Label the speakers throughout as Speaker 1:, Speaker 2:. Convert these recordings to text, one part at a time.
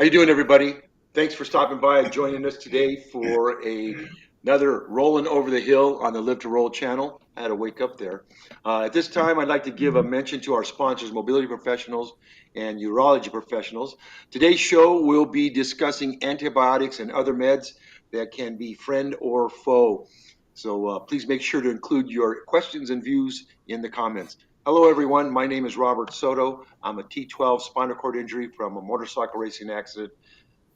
Speaker 1: How you doing, everybody? Thanks for stopping by and joining us today for another Rolling Over the Hill on the Live to Roll channel. I had to wake up there. At this time, I'd like to give a mention to our sponsors, mobility professionals and urology professionals. Today's show will be discussing antibiotics and other meds that can be friend or foe. So please make sure to include your questions and views in the comments. Hello, everyone. My name is Robert Soto. I'm a T12 spinal cord injury from a motorcycle racing accident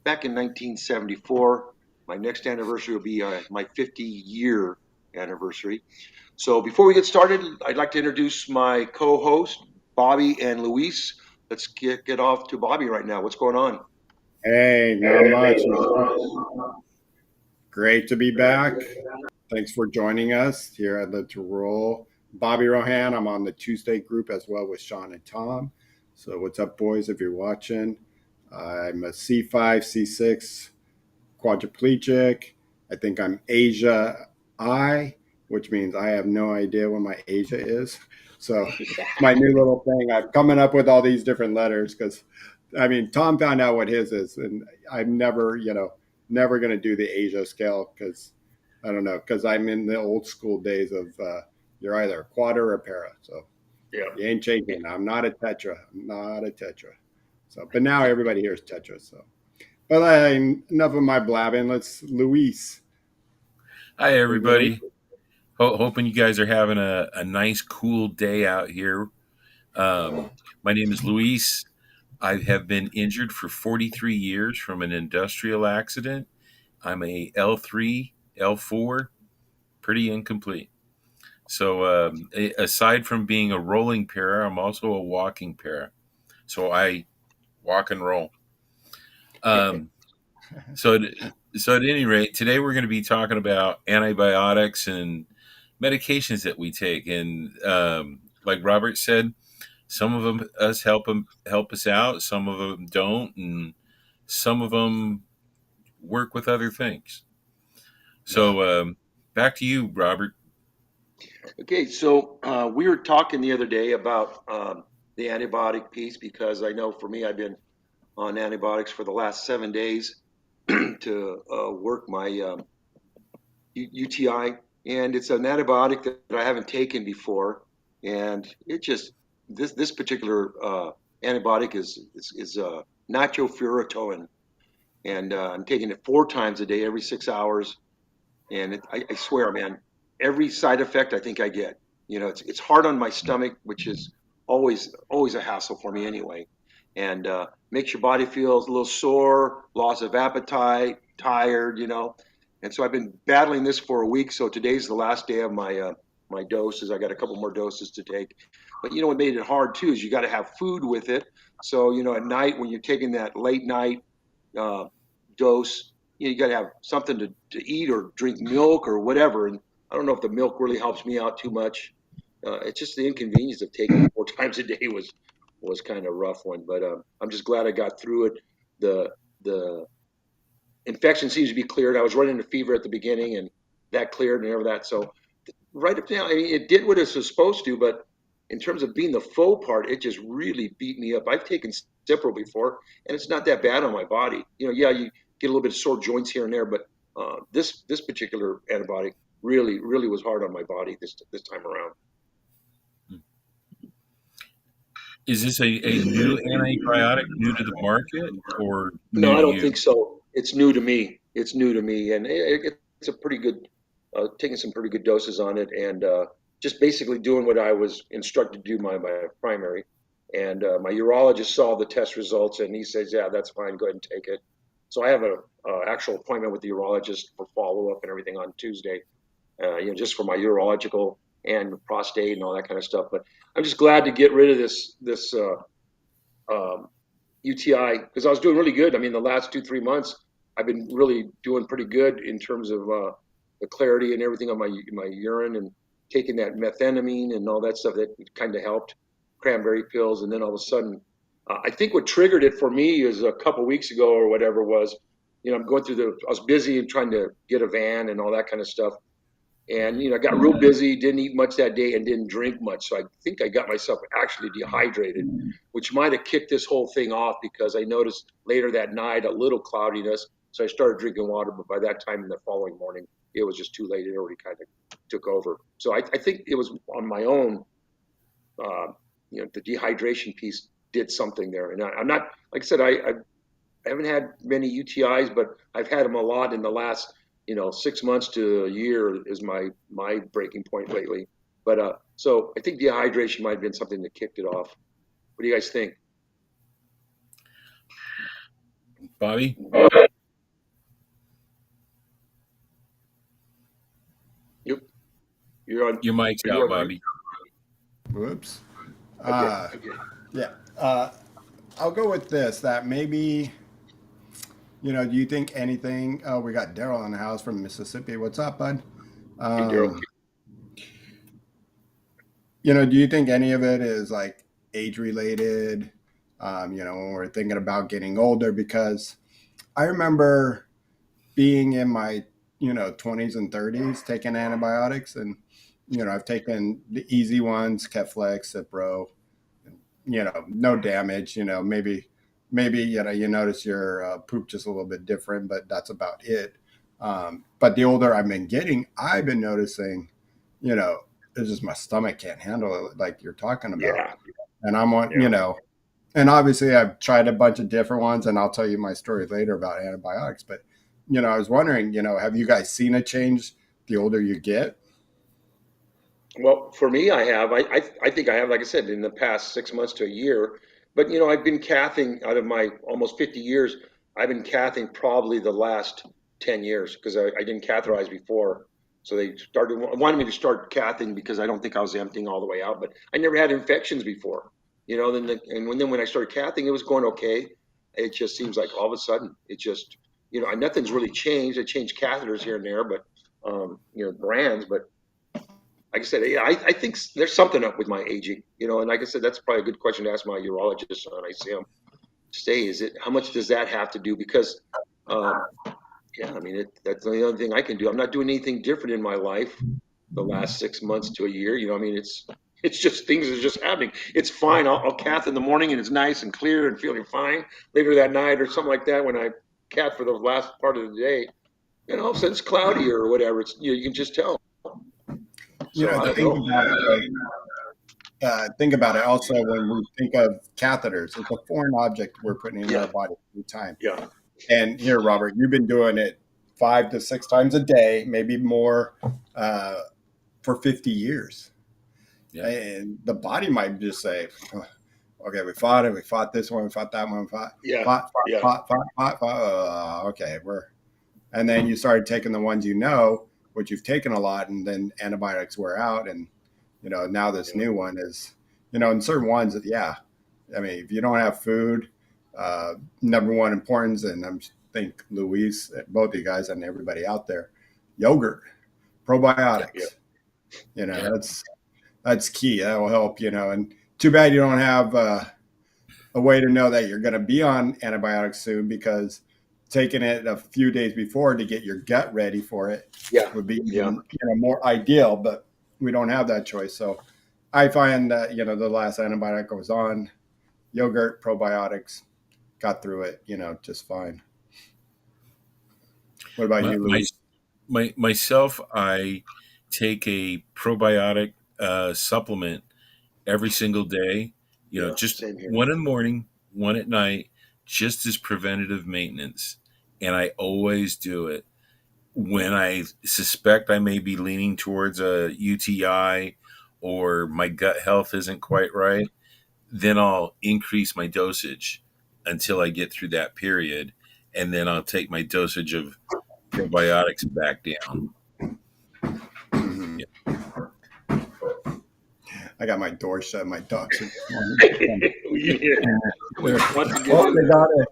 Speaker 1: back in 1974. My next anniversary will be my 50-year anniversary. So before we get started, I'd like to introduce my co-host, Bobby and Luis. Let's get off to Bobby right now. What's going on?
Speaker 2: Hey, not much. Great to be back. Thanks for joining us here at Live to Roll. Bobby Rohan, I'm on the Tuesday group as well with Shawn and Tom. So, what's up, boys, if you're watching? I'm a C5, C6 quadriplegic. I think I'm Asia I, which means I have no idea what my Asia is. So, it's my new little thing. I'm coming up with all these different letters because, Tom found out what his is, and I'm never going to do the Asia scale because I don't know, because I'm in the old school days of you're either a quad or a para. So
Speaker 1: Yeah.
Speaker 2: you ain't changing. I'm not a tetra. I'm not a tetra. So, but now everybody here is tetra. So, but enough of my blabbing. Let's Luis.
Speaker 3: Hi,
Speaker 2: Bring it in.
Speaker 3: everybody. Hoping you guys are having a nice, cool day out here. My name is Luis. I have been injured for 43 years from an industrial accident. I'm a L3, L4, pretty incomplete. So, aside from being a rolling para, I'm also a walking para. So I walk and roll. Um, so, so at any rate, today we're going to be talking about antibiotics and medications that we take. And like Robert said, some of them help us out, some of them don't, and some of them work with other things. So back to you, Robert.
Speaker 1: Okay, so we were talking the other day about the antibiotic piece because I know for me, I've been on antibiotics for the last 7 days to work my UTI, and it's an antibiotic that I haven't taken before, and it just this particular antibiotic is nitrofurantoin, and I'm taking it 4 times a day, every 6 hours, and I swear, man, every side effect I think I get. It's hard on my stomach, which is always a hassle for me anyway, and makes your body feel a little sore, loss of appetite, tired, and so I've been battling this for a week. So today's the last day of my doses. I got a couple more doses to take, but what made it hard too is you got to have food with it. So at night when you're taking that late night uh, dose, you got to have something to eat or drink milk or whatever. And I don't know if the milk really helps me out too much. It's just the inconvenience of taking it 4 times a day was kind of a rough one. But I'm just glad I got through it. The infection seems to be cleared. I was running a fever at the beginning, and that cleared and everything that. So right up now, I mean, it did what it was supposed to, but in terms of being the faux part, it just really beat me up. I've taken Cipro before, and it's not that bad on my body. Yeah, you get a little bit of sore joints here and there, but this particular antibiotic really was hard on my body this time around.
Speaker 3: Is this a new antibiotic, new to the market, or
Speaker 1: No,
Speaker 3: new
Speaker 1: I
Speaker 3: to
Speaker 1: don't
Speaker 3: you?
Speaker 1: think so. It's new to me. It's new to me, and it's a pretty good, taking some pretty good doses on it, and just basically doing what I was instructed to do my primary. And my urologist saw the test results, and he says, "Yeah, that's fine. Go ahead and take it." So I have a actual appointment with the urologist for follow up and everything on Tuesday. Just for my urological and prostate and all that kind of stuff. But I'm just glad to get rid of this um, UTI because I was doing really good. I mean, the last 2 3 months, I've been really doing pretty good in terms of the clarity and everything on my urine and taking that methenamine and all that stuff that kind of helped, cranberry pills, and then all of a sudden, I think what triggered it for me is a couple weeks ago or whatever was, I'm going through I was busy and trying to get a van and all that kind of stuff, And, I got real busy, didn't eat much that day and didn't drink much. So I think I got myself actually dehydrated, which might have kicked this whole thing off because I noticed later that night a little cloudiness. So I started drinking water, but by that time in the following morning, it was just too late. It already kind of took over. So I think it was on my own. The dehydration piece did something there. And I'm not, like I said, I haven't had many UTIs, but I've had them a lot in the last, 6 months to a year is my breaking point lately. But so I think dehydration might have been something that kicked it off. What do you guys think?
Speaker 3: Bobby,
Speaker 1: Yep, you're on.
Speaker 3: your mic's
Speaker 1: Are you
Speaker 3: out,
Speaker 1: on mute?
Speaker 3: Bobby.
Speaker 2: Whoops.
Speaker 1: Okay.
Speaker 2: Uh,
Speaker 1: Okay.
Speaker 2: yeah. I'll go with this. That maybe, do you think anything? Oh, we got Daryl in the house from Mississippi. What's up, bud?
Speaker 1: Hey, Daryl.
Speaker 2: Um, do you think any of it is like age related? When we're thinking about getting older, because I remember being in my 20s and 30s taking antibiotics, and I've taken the easy ones, Keflex, Cipro, no damage. Maybe you notice your poop just a little bit different, but that's about it. But the older I've been getting, I've been noticing, it's just my stomach can't handle it, like you're talking about.
Speaker 1: Yeah.
Speaker 2: And I'm on,
Speaker 1: Yeah.
Speaker 2: and obviously I've tried a bunch of different ones, and I'll tell you my story later about antibiotics. But I was wondering, have you guys seen a change the older you get?
Speaker 1: Well, for me, I have. I think I have, like I said, in the past 6 months to a year. But I've been cathing out of my almost 50 years. I've been cathing probably the last 10 years because I didn't catheterize before. So they wanted me to start cathing because I don't think I was emptying all the way out. But I never had infections before. Then when I started cathing, it was going okay. It just seems like all of a sudden it just nothing's really changed. I changed catheters here and there, but brands, but like I said, yeah, I think there's something up with my aging, and like I said, that's probably a good question to ask my urologist when I see him. Say, is it how much does that have to do? Because, um, yeah, I mean, that's the only thing I can do. I'm not doing anything different in my life the last 6 months to a year. I mean, it's just things are just happening. It's fine. I'll cath in the morning and it's nice and clear and feeling fine. Later that night or something like that, when I cath for the last part of the day, all of a sudden it's cloudy or whatever. It's you can just tell. So I don't
Speaker 2: Think
Speaker 1: know.
Speaker 2: about it. Think about it also when we think of catheters. It's a foreign object we're putting in our
Speaker 1: Yeah,
Speaker 2: body every time.
Speaker 1: yeah.
Speaker 2: And here, Robert, you've been doing it 5 to 6 times a day, maybe more, for 50 years.
Speaker 3: Yeah.
Speaker 2: And the body might just say, "Oh, okay, we fought it. We fought this one. We fought that one.
Speaker 1: Yeah, yeah,
Speaker 2: Fought. Okay, and then you started taking the ones which you've taken a lot, and then antibiotics wear out. And, now this
Speaker 1: yeah,
Speaker 2: new one is, in certain ones, yeah. I mean, if you don't have food, number one importance, and I think Luis, both of you guys, and everybody out there, yogurt,
Speaker 1: yeah,
Speaker 2: probiotics.
Speaker 3: Yeah.
Speaker 2: That's key. That will help. And too bad you don't have a way to know that you're going to be on antibiotics soon, because taking it a few days before to get your gut ready for it
Speaker 1: yeah,
Speaker 2: would be
Speaker 1: yeah.
Speaker 2: even more ideal. But we don't have that choice. So I find that the last antibiotic I was on, yogurt, probiotics, got through it, just fine. What about
Speaker 3: My,
Speaker 2: you,
Speaker 3: my,
Speaker 2: Louis?
Speaker 3: myself, I take a probiotic supplement every single day.
Speaker 1: Yeah,
Speaker 3: Just
Speaker 1: same here.
Speaker 3: one in the morning, one at night, just as preventative maintenance. And I always do it when I suspect I may be leaning towards a UTI or my gut health isn't quite right. Then I'll increase my dosage until I get through that period. And then I'll take my dosage of probiotics back down.
Speaker 2: Mm-hmm.
Speaker 3: Yeah.
Speaker 2: I got my door shut. My dogs are.
Speaker 1: Yeah. Once again,
Speaker 2: Oh, they got it.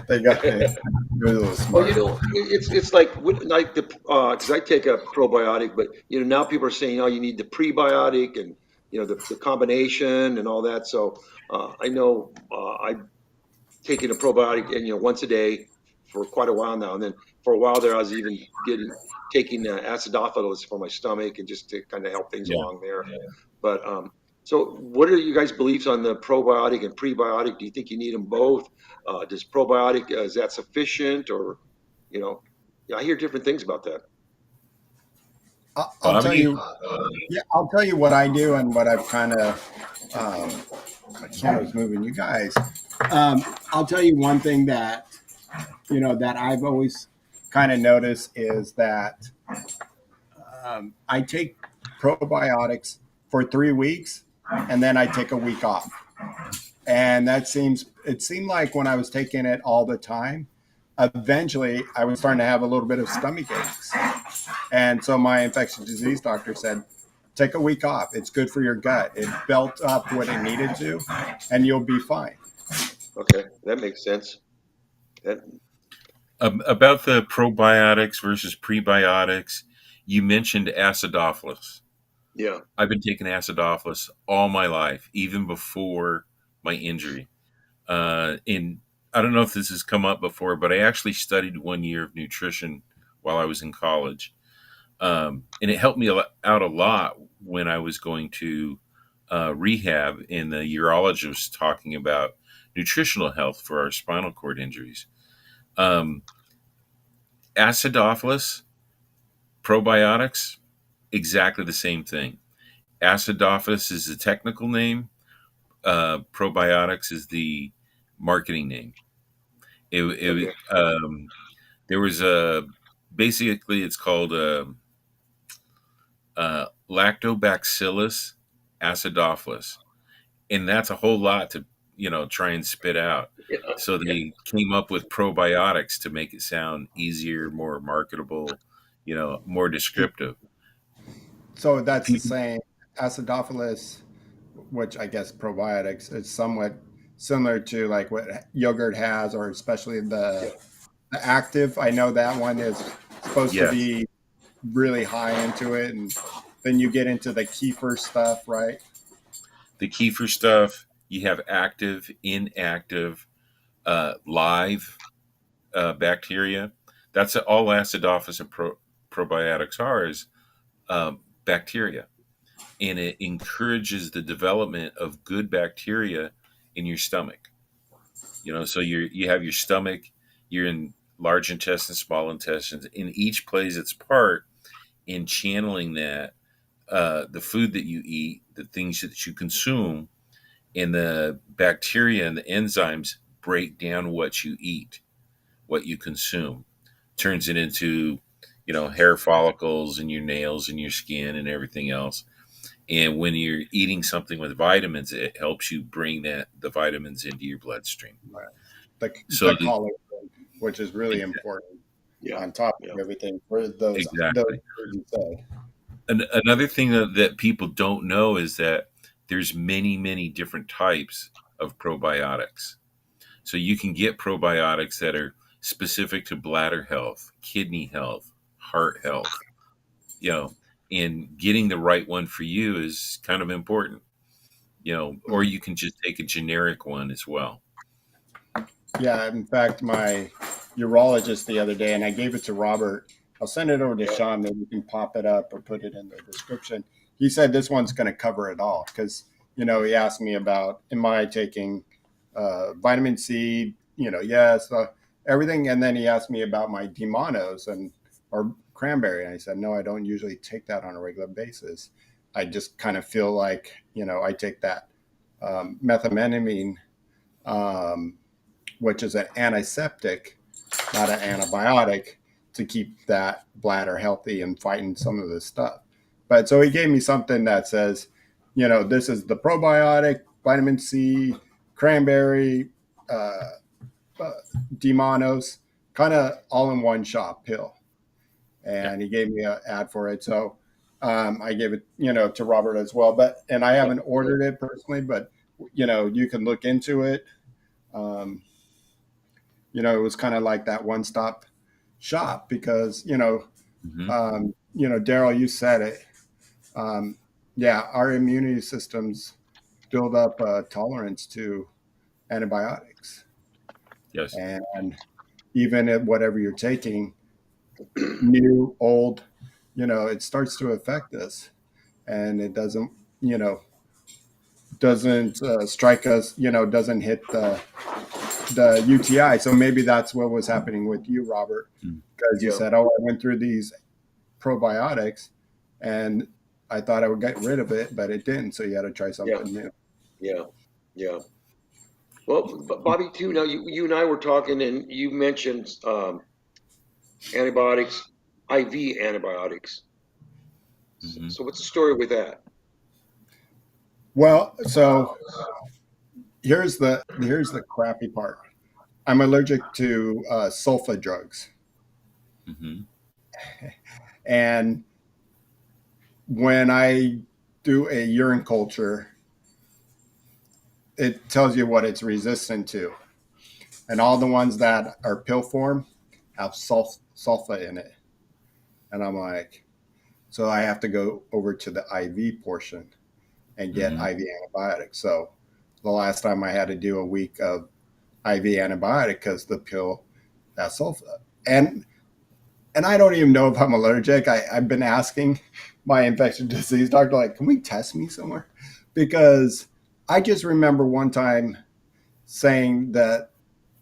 Speaker 2: They got it. You're a little
Speaker 1: well,
Speaker 2: smart.
Speaker 1: it's like the because I take a probiotic, but now people are saying, oh, you need the prebiotic and the combination and all that. So I know I've taken a probiotic and once a day, for quite a while now. And then for a while there, I was even taking acidophilus for my stomach and just to kind of help things
Speaker 3: Yeah.
Speaker 1: along there. But so, what are you guys' beliefs on the probiotic and prebiotic? Do you think you need them both? Does probiotic is that sufficient, or you know, yeah, I hear different things about that.
Speaker 2: I'll tell
Speaker 3: Bobby?
Speaker 2: you. Yeah, I'll tell you what I do and what I've kind of. My camera's moving. You guys. I'll tell you one thing that that I've always kind of noticed is that I take probiotics for 3 weeks and then I take a week off. And it seemed like when I was taking it all the time, eventually I was starting to have a little bit of stomach aches. And so my infectious disease doctor said, take a week off. It's good for your gut. It built up what it needed to, and you'll be fine.
Speaker 1: Okay, that makes sense. That
Speaker 3: About the probiotics versus prebiotics, you mentioned acidophilus.
Speaker 1: yeah,
Speaker 3: I've been taking acidophilus all my life, even before my injury. And I don't know if this has come up before, but I actually studied 1 year of nutrition while I was in college. And it helped me out a lot when I was going to rehab, and the urologist was talking about nutritional health for our spinal cord injuries. Um, Acidophilus, probiotics, exactly the same thing. Acidophilus is the technical name. Probiotics is the marketing name.
Speaker 1: okay,
Speaker 3: There was a basically it's called Lactobacillus acidophilus, and that's a whole lot to try and spit out.
Speaker 1: yeah,
Speaker 3: So
Speaker 1: yeah,
Speaker 3: they came up with probiotics to make it sound easier, more marketable, more descriptive.
Speaker 2: So that's the
Speaker 3: People,
Speaker 2: same acidophilus, which I guess probiotics is somewhat similar to like what yogurt has, or especially
Speaker 1: yeah.
Speaker 2: the active. I know that one is supposed to
Speaker 3: yes,
Speaker 2: be really high into it, and then you get into the kefir stuff, right?
Speaker 3: the kefir stuff. You have active, inactive, live bacteria. That's all acidophilus and probiotics are is bacteria, and it encourages the development of good bacteria in your stomach. So you have your stomach, you're in large intestine, small intestines, and each plays its part in channeling that the food that you eat, the things that you consume, and the bacteria and the enzymes break down what you eat, what you consume, turns it into hair follicles and your nails and your skin and everything else. And when you're eating something with vitamins, it helps you bring the vitamins into your bloodstream.
Speaker 2: Right. The
Speaker 3: So
Speaker 2: the collagen, which is really important
Speaker 1: Yeah,
Speaker 2: on top
Speaker 1: yeah.
Speaker 2: of everything for those
Speaker 3: exactly.
Speaker 2: you said.
Speaker 3: Another thing that people don't know is that there's many, many different types of probiotics. So you can get probiotics that are specific to bladder health, kidney health, heart health, you know, and getting the right one for you is kind of important, or
Speaker 2: Mm.
Speaker 3: you can just take a generic one as well.
Speaker 2: Yeah, in fact, my urologist the other day, and I gave it to Robert. I'll send it over to Shawn. Maybe you can pop it up or put it in the description. He said this one's going to cover it all because he asked me about am I taking vitamin C? Yes, everything, and then he asked me about my demonos and or cranberry, and I said no, I don't usually take that on a regular basis. I just kind of feel like I take that methamphetamine. Um, which is an antiseptic, not an antibiotic, to keep that bladder healthy and fighting some of this stuff. But so he gave me something that says, this is the probiotic, vitamin C, cranberry, uh, uh, demonos, kind of all in one shot pill.
Speaker 3: Yeah.
Speaker 2: And he gave me an ad for it. So I gave it, to Robert as well. And I haven't ordered it personally, but, you can look into it. Um, it was kind of like that one stop shop because,
Speaker 3: Hmm.
Speaker 2: Daryl, you said it. Um, yeah, our immunity systems build up tolerance to antibiotics.
Speaker 3: Yes.
Speaker 2: And even at whatever you're taking, new, old, it starts to affect us, and it doesn't, you know, doesn't strike us, doesn't hit the UTI. So maybe that's what was happening with you, Robert,
Speaker 3: Mm.
Speaker 2: because you
Speaker 1: Yeah,
Speaker 2: said, "Oh, I went through these probiotics, and I thought I would get rid of it, but it didn't. So you had to try
Speaker 1: yeah,
Speaker 2: something new."
Speaker 1: yeah, yeah. Well, Bobby, too. Now you and I were talking, and you mentioned antibiotics, IV antibiotics.
Speaker 3: Mhm.
Speaker 1: So what's the story with that?
Speaker 2: Well, so here's the crappy part. I'm allergic to sulfa drugs,
Speaker 3: Mhm.
Speaker 2: and when I do a urine culture, it tells you what it's resistant to, and all the ones that are pill form have sulfa in it, and I'm like, so I have to go over to the IV portion and get
Speaker 3: Mhm.
Speaker 2: IV antibiotics. So the last time I had to do a week of IV antibiotic because the pill has sulfa. And I don't even know if I'm allergic. I've been asking my infectious disease doctor, like, can we test me somewhere? Because I just remember one time saying that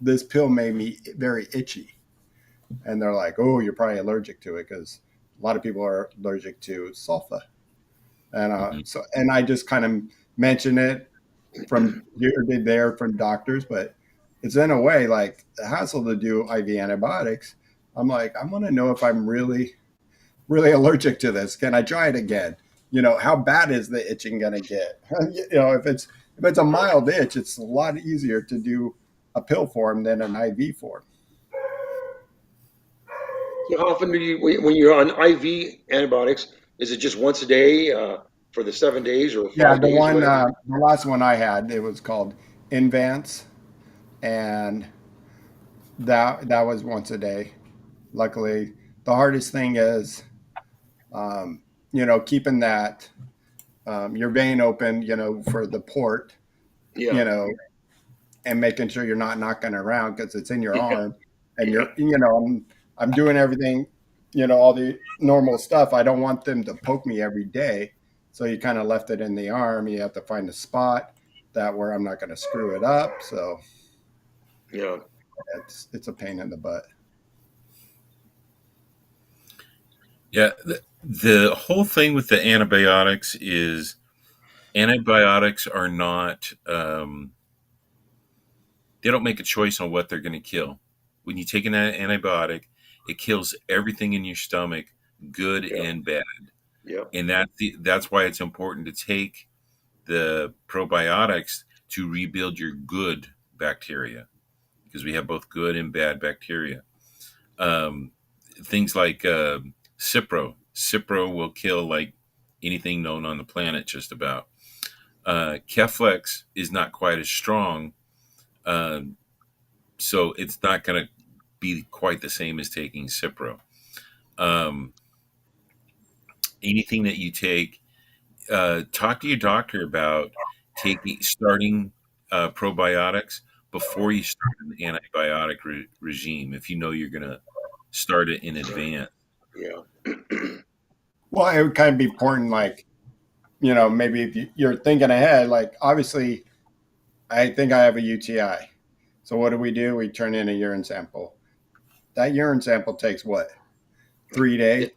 Speaker 2: this pill made me very itchy. And they're like, oh, you're probably allergic to it because a lot of people are allergic to sulfa.
Speaker 3: Mhm.
Speaker 2: And I just kind of mention it from here to there from doctors, but it's in a way like the hassle to do IV antibiotics. I'm like, I want to know if I'm really allergic to this. Can I try it again? How bad is the itching going to get? If it's a mild itch, it's a lot easier to do a pill form than an IV form.
Speaker 1: So how often do you, when you're on IV antibiotics, is it just once a day for the 7 days or
Speaker 2: Yeah,
Speaker 1: 5 days or whatever?
Speaker 2: the last one I had, it was called Invance, and that was once a day. Luckily, the hardest thing is, keeping that your vein open, for the port,
Speaker 1: Yeah,
Speaker 2: you know, and making sure you're not knocking around because it's in your
Speaker 1: yeah,
Speaker 2: arm, and
Speaker 1: yeah,
Speaker 2: I'm doing everything, all the normal stuff. I don't want them to poke me every day, so you kind of left it in the arm. You have to find a spot that where I'm not going to screw it up. So
Speaker 1: yeah.
Speaker 2: it's a pain in the butt.
Speaker 3: Yeah, the whole thing with the antibiotics is antibiotics are not they don't make a choice on what they're going to kill. When you take an antibiotic, it kills everything in your stomach, good
Speaker 1: Yeah,
Speaker 3: and bad.
Speaker 1: yeah,
Speaker 3: And that's why it's important to take the probiotics to rebuild your good bacteria, because we have both good and bad bacteria. Um, Things like Cipro will kill like anything known on the planet, just about. Keflex is not quite as strong, uh, so it's not going to be quite the same as taking Cipro. Um, Anything that you take, talk to your doctor about starting probiotics before you start an antibiotic regime. If you know you're going to start it in advance.
Speaker 1: yeah,
Speaker 2: Well, it would kind of be important, like, maybe if you're thinking ahead, like, obviously, I think I have a UTI. So what do? We turn in a urine sample. That urine sample takes what, 3 days?
Speaker 1: it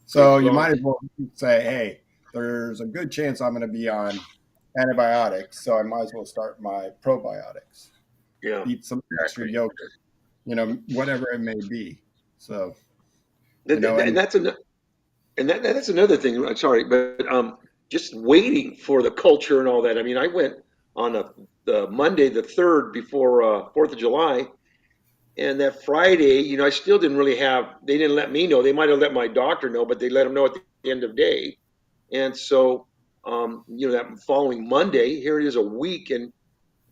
Speaker 2: So
Speaker 1: takes
Speaker 2: you might
Speaker 1: long.
Speaker 2: as well say, hey, there's a good chance I'm going to be on antibiotics, so I might as well start my probiotics.
Speaker 1: Yeah,
Speaker 2: Eat some extra
Speaker 3: Exactly.
Speaker 2: yogurt, whatever it may be. So,
Speaker 1: and
Speaker 2: and
Speaker 1: that's that's another thing. I'm sorry, but just waiting for the culture and all that. I mean, I went on the Monday, the third, before Fourth of July, and that Friday, I still didn't really have. They didn't let me know. They might have let my doctor know, but they let him know at the end of day. And so, that following Monday, here it is a week, and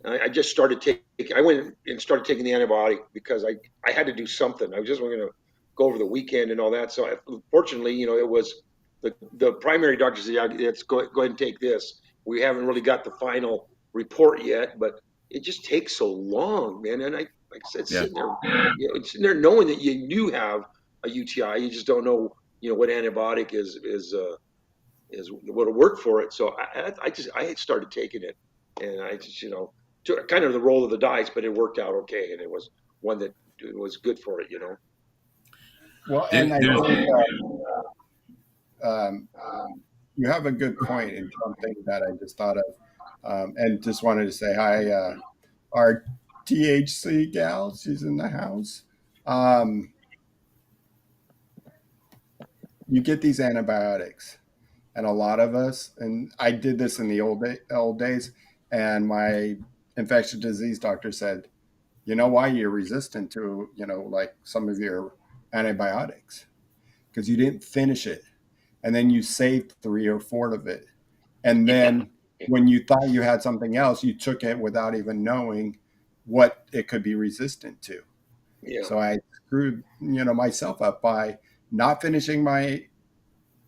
Speaker 1: I just started taking. I went and started taking the antibiotic because I had to do something. I was just going to go over the weekend and all that. So fortunately, it was the primary doctor said, "Yeah, let's go ahead and take this." We haven't really got the final report yet, but it just takes so long, man. And like I said,
Speaker 3: Yeah.
Speaker 1: sitting there, yeah, it's sitting there knowing that you do have a UTI. You just don't know, what antibiotic is what'll work for it. So I had started taking it, and I just took kind of the roll of the dice, but it worked out okay, and it was one that was good for it.
Speaker 2: Well,
Speaker 3: There,
Speaker 2: and I
Speaker 3: there's
Speaker 2: think um, you have a good point in something that I just thought of, and just wanted to say hi. Our THC gal, she's in the house. Um, you get these antibiotics, and a lot of us, and I did this in the old days, and my infectious disease doctor said, you know why you're resistant to, like some of your antibiotics? Because you didn't finish it. And then you saved 3 or 4 of it. And
Speaker 1: Yeah,
Speaker 2: then when you thought you had something else, you took it without even knowing what it could be resistant to.
Speaker 1: yeah,
Speaker 2: So I screwed, myself up by not finishing my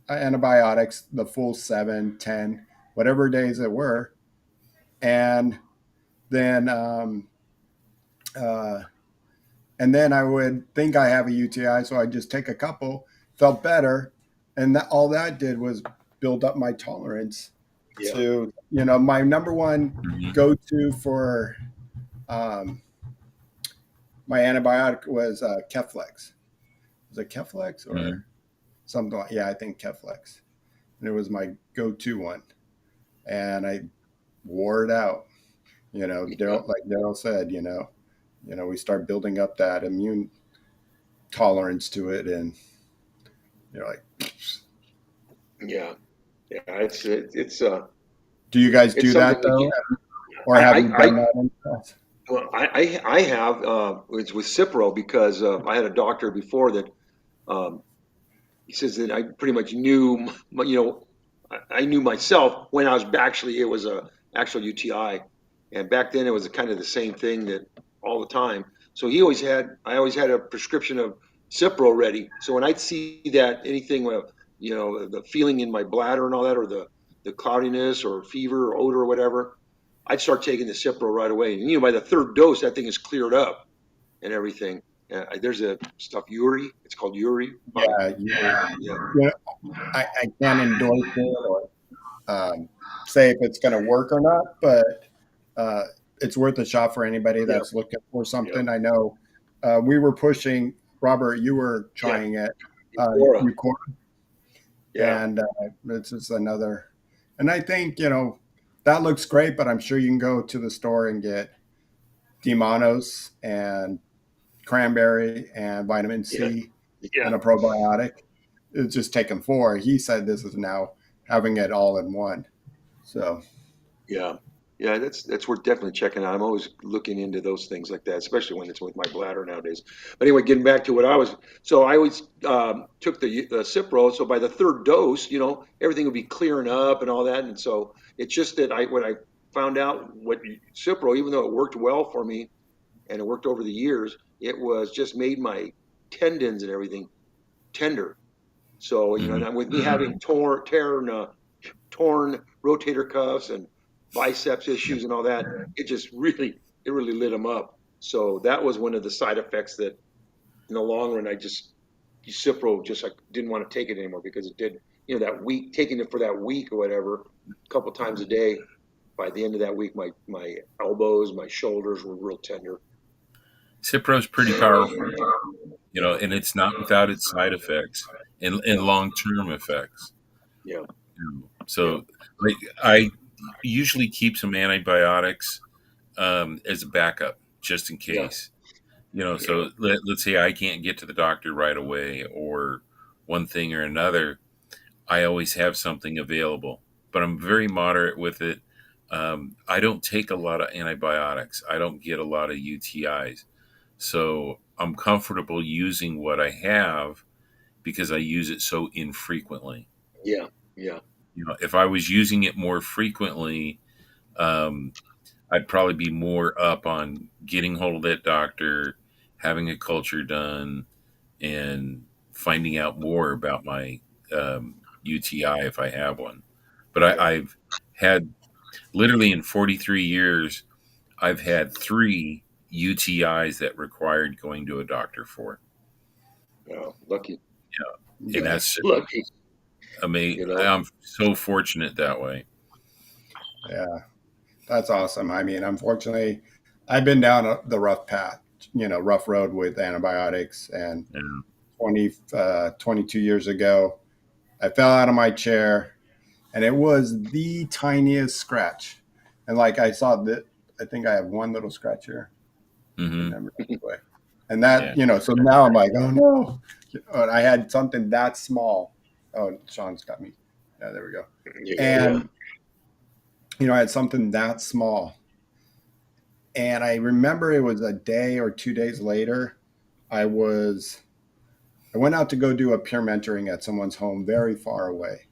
Speaker 2: antibiotics, the full 7, 10, whatever days it were. And then, uh, and then I would think I have a UTI, so I'd just take a couple, felt better, and all that did was build up my tolerance
Speaker 1: yeah,
Speaker 2: to, my number one
Speaker 3: mhm,
Speaker 2: go-to for um, my antibiotic was Keflex. Was it Keflex
Speaker 3: mhm.
Speaker 2: or something like? Yeah, I think Keflex, and it was my go-to one, and I wore it out.
Speaker 1: yeah,
Speaker 2: Daryl said, we start building up that immune tolerance to it, and you're like,
Speaker 1: yeah, yeah.
Speaker 2: do you guys
Speaker 1: It's
Speaker 2: do
Speaker 1: something
Speaker 2: that
Speaker 1: we
Speaker 2: though,
Speaker 1: can.
Speaker 2: or
Speaker 1: I
Speaker 2: have
Speaker 1: I,
Speaker 2: you
Speaker 1: I
Speaker 2: done that in the past?
Speaker 1: well, I have it's with Cipro because I had a doctor before that um, he says that I pretty much knew, I knew myself when I was actually it was a actual UTI, and back then it was kind of the same thing that all the time. So I always had a prescription of Cipro ready. So when I'd see that anything with, the feeling in my bladder and all that, or the cloudiness or fever or odor or whatever, I'd start taking the Cipro right away. And by the third dose, that thing is cleared up and everything. There's a stuff Uri. It's called Uri, Bobby.
Speaker 2: Yeah,
Speaker 1: Yeah,
Speaker 2: I can't endorse it or say if it's going to work or not, but uh, it's worth a shot for anybody
Speaker 1: yeah,
Speaker 2: that's looking for
Speaker 1: yeah,
Speaker 2: something. I know we were pushing, Robert, you were
Speaker 1: yeah.
Speaker 2: trying it,
Speaker 1: Euphora.
Speaker 2: Eucor,
Speaker 1: Yeah,
Speaker 2: and it's just another. And I think, that looks great, but I'm sure you can go to the store and get Demonos and cranberry and vitamin
Speaker 1: yeah,
Speaker 2: C
Speaker 1: yeah,
Speaker 2: and a probiotic. It's just taken 4. He said this is now having it all in one. So
Speaker 1: yeah, yeah. That's worth definitely checking out. I'm always looking into those things like that, especially when it's with my bladder nowadays. But anyway, getting back to what I was, so I always took the Cipro. So by the third dose, everything would be clearing up and all that. And so it's just that when I found out what Cipro, even though it worked well for me and it worked over the years, it was just made my tendons and everything tender. So
Speaker 3: Mhm.
Speaker 1: and with me having torn rotator cuffs and biceps
Speaker 3: Yeah.
Speaker 1: issues and all that, it really lit them up. So that was one of the side effects that in the long run I just Cipro just like didn't want to take it anymore because it did that week taking it for that week or whatever a couple times a day. By the end of that week, my elbows, my shoulders were real tender.
Speaker 3: Cipro's pretty powerful, and it's not without its side effects and
Speaker 1: Yeah,
Speaker 3: long term effects.
Speaker 1: yeah, yeah,
Speaker 3: So, like, I usually keep some antibiotics as a backup just in
Speaker 1: yeah,
Speaker 3: case.
Speaker 1: yeah,
Speaker 3: So let's say I can't get to the doctor right away or one thing or another. I always have something available, but I'm very moderate with it. I don't take a lot of antibiotics. I don't get a lot of UTIs. So I'm comfortable using what I have because I use it so infrequently.
Speaker 1: yeah, yeah,
Speaker 3: If I was using it more frequently, um, I'd probably be more up on getting hold of that doctor, having a culture done, and finding out more about my UTI if I have one. But
Speaker 1: yeah,
Speaker 3: I've had literally in 43 years, I've had 3 UTIs that required going to a doctor for.
Speaker 1: Oh, lucky.
Speaker 3: Yeah. And that's
Speaker 1: Lucky.
Speaker 3: amazing.
Speaker 1: You know.
Speaker 3: I'm so fortunate that way.
Speaker 2: Yeah, that's awesome. I mean, unfortunately, I've been down the rough path, rough road with antibiotics. And
Speaker 3: Yeah.
Speaker 2: 22 years ago, I fell out of my chair, and it was the tiniest scratch. And like I saw that, I think I have one little scratch here.
Speaker 3: Mm-hmm.
Speaker 2: Remember that way. And that,
Speaker 3: Yeah.
Speaker 2: so now I'm like, oh no. And I had something that small. Oh, Shawn's got me. Yeah, there we go.
Speaker 1: Yeah.
Speaker 2: And, I had something that small. And I remember it was a day or 2 days later, I was, I went out to go do a peer mentoring at someone's home very far away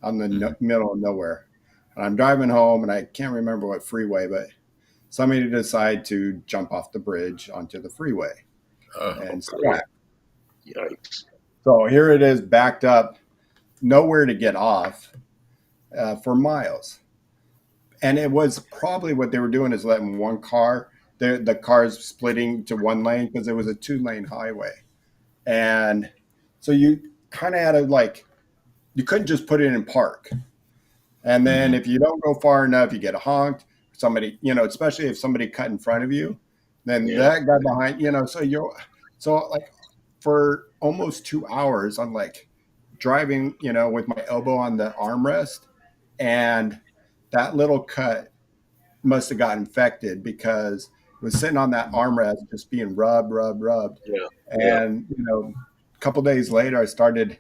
Speaker 2: on the
Speaker 3: Mm-hmm.
Speaker 2: middle of nowhere. And I'm driving home and I can't remember what freeway, but somebody decided to jump off the bridge onto the freeway
Speaker 3: Oh,
Speaker 2: and scratch.
Speaker 1: Yikes.
Speaker 2: So here it is backed up, nowhere to get off for miles. And it was probably what they were doing is letting one car, the cars splitting to one lane because it was a 2-lane highway. And so you kind of had to you couldn't just put it in park. And then
Speaker 3: mm-hmm.
Speaker 2: if you don't go far enough, you get honked. Somebody, especially if somebody cut in front of you, then
Speaker 1: Yeah.
Speaker 2: that guy behind, so like for almost 2 hours, I'm like driving, with my elbow on the armrest, and that little cut must have got infected because it was sitting on that armrest just being rubbed.
Speaker 1: Yeah. Yeah.
Speaker 2: And, a couple days later, I started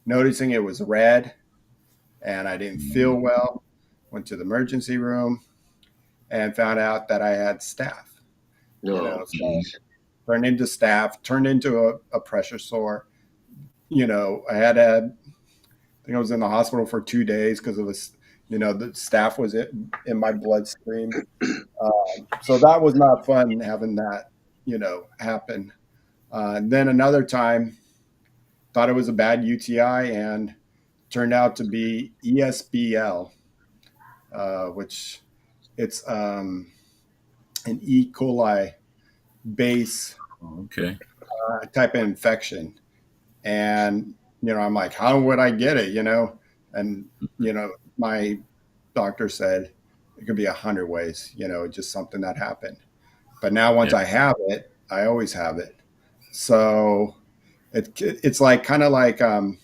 Speaker 2: noticing it was red and I didn't feel well. Went to the emergency room and found out that I had staph.
Speaker 1: No.
Speaker 2: So turned into staph, turned into a pressure sore. I think I was in the hospital for 2 days because of this. The staph was in my bloodstream. So that was not fun having that, happen. And then another time, thought it was a bad UTI and turned out to be ESBL, which it's an E. coli base
Speaker 3: Okay.
Speaker 2: type of infection. And, I'm like, how would I get it, And, my doctor said it could be 100 ways, just something that happened. But now once
Speaker 3: Yeah.
Speaker 2: I have it, I always have it. So it's like kind of like, well,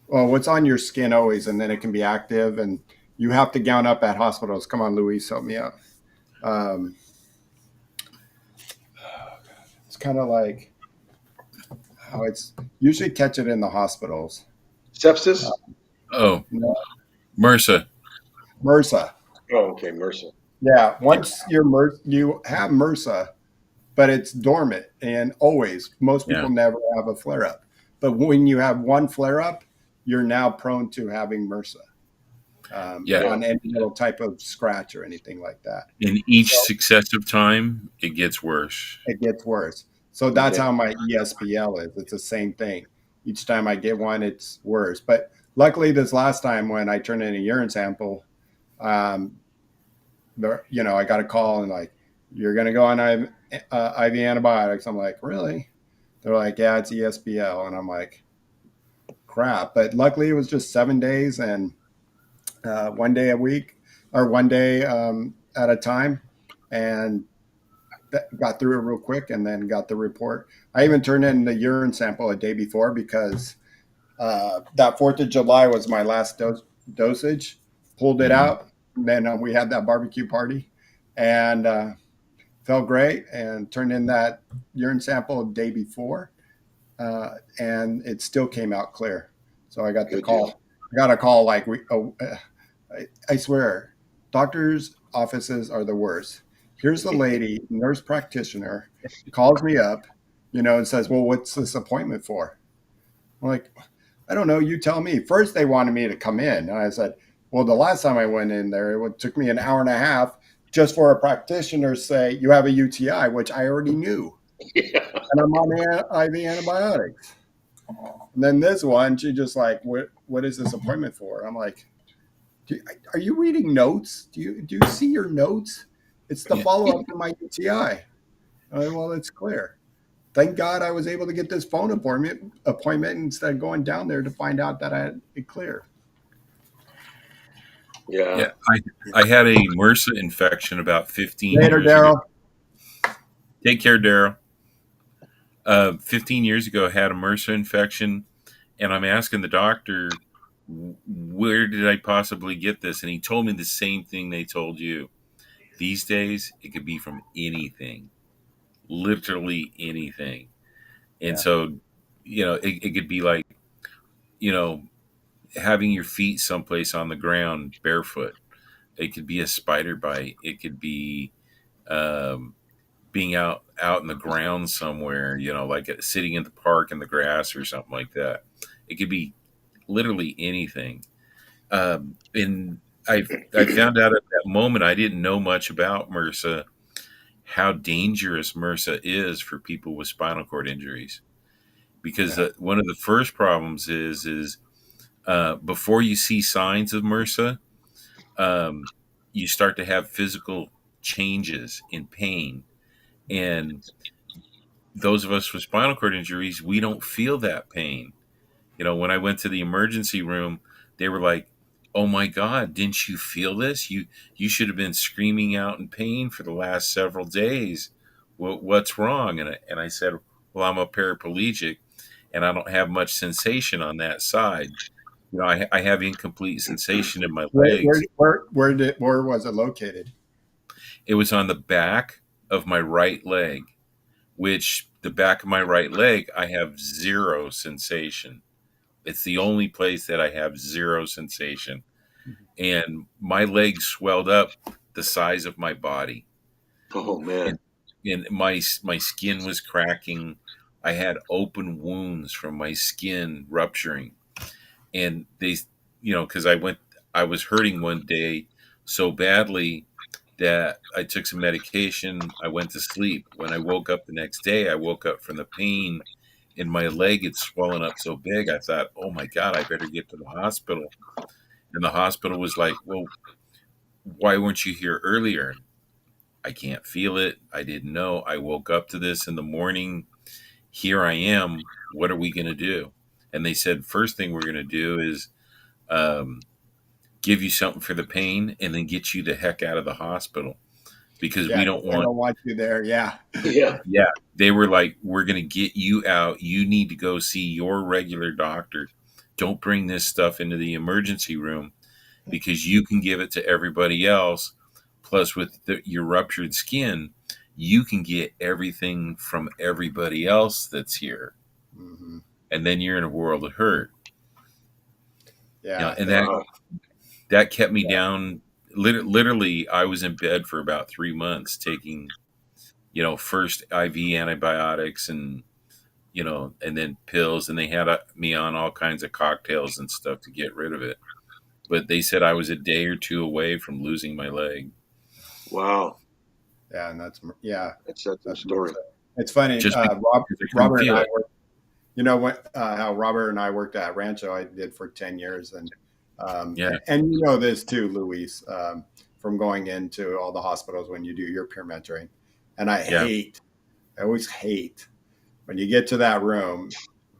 Speaker 2: what's on your skin always, and then it can be active, and you have to gown up at hospitals. Come on, Luis, help me out. It's kind of like how it's usually catch it in the hospitals.
Speaker 1: Sepsis.
Speaker 3: Oh,
Speaker 2: No,
Speaker 3: MRSA.
Speaker 2: MRSA.
Speaker 1: Oh, okay. MRSA.
Speaker 2: Yeah, once you have MRSA, but it's dormant and always. Most
Speaker 3: Yeah.
Speaker 2: people never have a flare up, but when you have one flare up, you're now prone to having MRSA
Speaker 3: Yeah.
Speaker 2: on any little type of scratch or anything like that.
Speaker 3: In each
Speaker 2: So
Speaker 3: successive time, it gets worse.
Speaker 2: it gets worse. So that's
Speaker 1: Okay.
Speaker 2: how my ESBL is. It's the same thing. Each time I get one, it's worse. But luckily, this last time when I turned in a urine sample, um, I got a call and like, you're going to go on IV antibiotics. I'm like, really? They're like, yeah, it's ESBL. And I'm like, crap. But luckily, it was just 7 days and one day a week or one day at a time. And got through it real quick and then got the report. I even turned in the urine sample a day before because that 4th of July was my last dosage. Pulled it
Speaker 3: Mm-hmm.
Speaker 2: out. And then we had that barbecue party and felt great and turned in that urine sample a day before. And it still came out clear. So I got the
Speaker 1: Good
Speaker 2: call.
Speaker 1: deal.
Speaker 2: I got a call like, I swear, doctors' offices are the worst. Here's the lady, nurse practitioner, calls me up, and says, well, what's this appointment for? I'm like, I don't know. You tell me. First, they wanted me to come in. And I said, well, the last time I went in there, it took me an hour and a half just for a practitioner to say, you have a UTI, which I already knew.
Speaker 1: Yeah.
Speaker 2: And I'm on IV antibiotics. And then this one, she just like, what is this appointment for? I'm like, Are you reading notes? Do you see your notes? It's the
Speaker 3: Yeah,
Speaker 2: follow up to my UTI. Well, it's clear. Thank God I was able to get this phone appointment instead of going down there to find out that I had it clear.
Speaker 1: Yeah.
Speaker 3: yeah. I had a MRSA infection about 15
Speaker 2: Later,
Speaker 3: years ago.
Speaker 2: Daryl.
Speaker 3: Take care, Daryl. 15 years ago, I had a MRSA infection, and I'm asking the doctor, where did I possibly get this? And he told me the same thing they told you. These days, it could be from anything, literally anything. And
Speaker 2: Yeah.
Speaker 3: so, it could be like, you know, having your feet someplace on the ground barefoot. It could be a spider bite. It could be um, being out in the ground somewhere, like sitting in the park in the grass or something like that. It could be literally anything. And I found out at that moment, I didn't know much about MRSA, how dangerous MRSA is for people with spinal cord injuries. Because
Speaker 2: Yeah.
Speaker 3: one of the first problems is before you see signs of MRSA, um, you start to have physical changes in pain. And those of us with spinal cord injuries, we don't feel that pain. When I went to the emergency room, they were like, "Oh my God, didn't you feel this? You should have been screaming out in pain for the last several days. What's wrong?" And I said, "Well, I'm a paraplegic, and I don't have much sensation on that side. I have incomplete sensation in my
Speaker 2: Where where
Speaker 3: legs."
Speaker 2: where where was it located?
Speaker 3: It was on the back of my right leg, which the back of my right leg, I have zero sensation. It's the only place that I have zero sensation. And my legs swelled up the size of my body.
Speaker 1: Oh man.
Speaker 3: And, and my skin was cracking. I had open wounds from my skin rupturing. And because I was hurting one day so badly that I took some medication. I went to sleep. When I woke up the next day, I woke up from the pain and my leg had swollen up so big. I thought, oh my God, I better get to the hospital. And the hospital was like, well, why weren't you here earlier? I can't feel it. I didn't know. I woke up to this in the morning. Here I am. What are we going to do? And they said, first thing we're going to do is um, give you something for the pain and then get you the heck out of the hospital because
Speaker 2: Yeah,
Speaker 3: we
Speaker 2: because
Speaker 3: don't
Speaker 2: I
Speaker 3: want.
Speaker 2: don't want you there. Yeah.
Speaker 1: Yeah.
Speaker 3: Yeah, they were like, we're going to get you out. You need to go see your regular doctor. Don't bring this stuff into the emergency room because you can give it to everybody else. Plus, with your ruptured skin, you can get everything from everybody else that's here.
Speaker 2: Hmm.
Speaker 3: And then you're in a world of hurt.
Speaker 2: Yeah.
Speaker 3: And that,
Speaker 1: Uh,
Speaker 3: that kept me
Speaker 2: Yeah.
Speaker 3: down. Literally, I was in bed for about 3 months taking, first IV antibiotics and then pills. And they had me on all kinds of cocktails and stuff to get rid of it. But they said I was a day or two away from losing my leg.
Speaker 1: wow.
Speaker 2: Yeah. And yeah,
Speaker 1: That's a
Speaker 2: that's
Speaker 1: story.
Speaker 2: it's funny.
Speaker 3: Just because I couldn't
Speaker 2: Robert and
Speaker 3: feel
Speaker 2: I
Speaker 3: it.
Speaker 2: worked. How Robert and I worked at Rancho. I did for 10 years,
Speaker 3: Yeah,
Speaker 2: and you know this too, Luis, from going into all the hospitals when you do your peer mentoring. And
Speaker 3: yeah,
Speaker 2: I always hate when you get to that room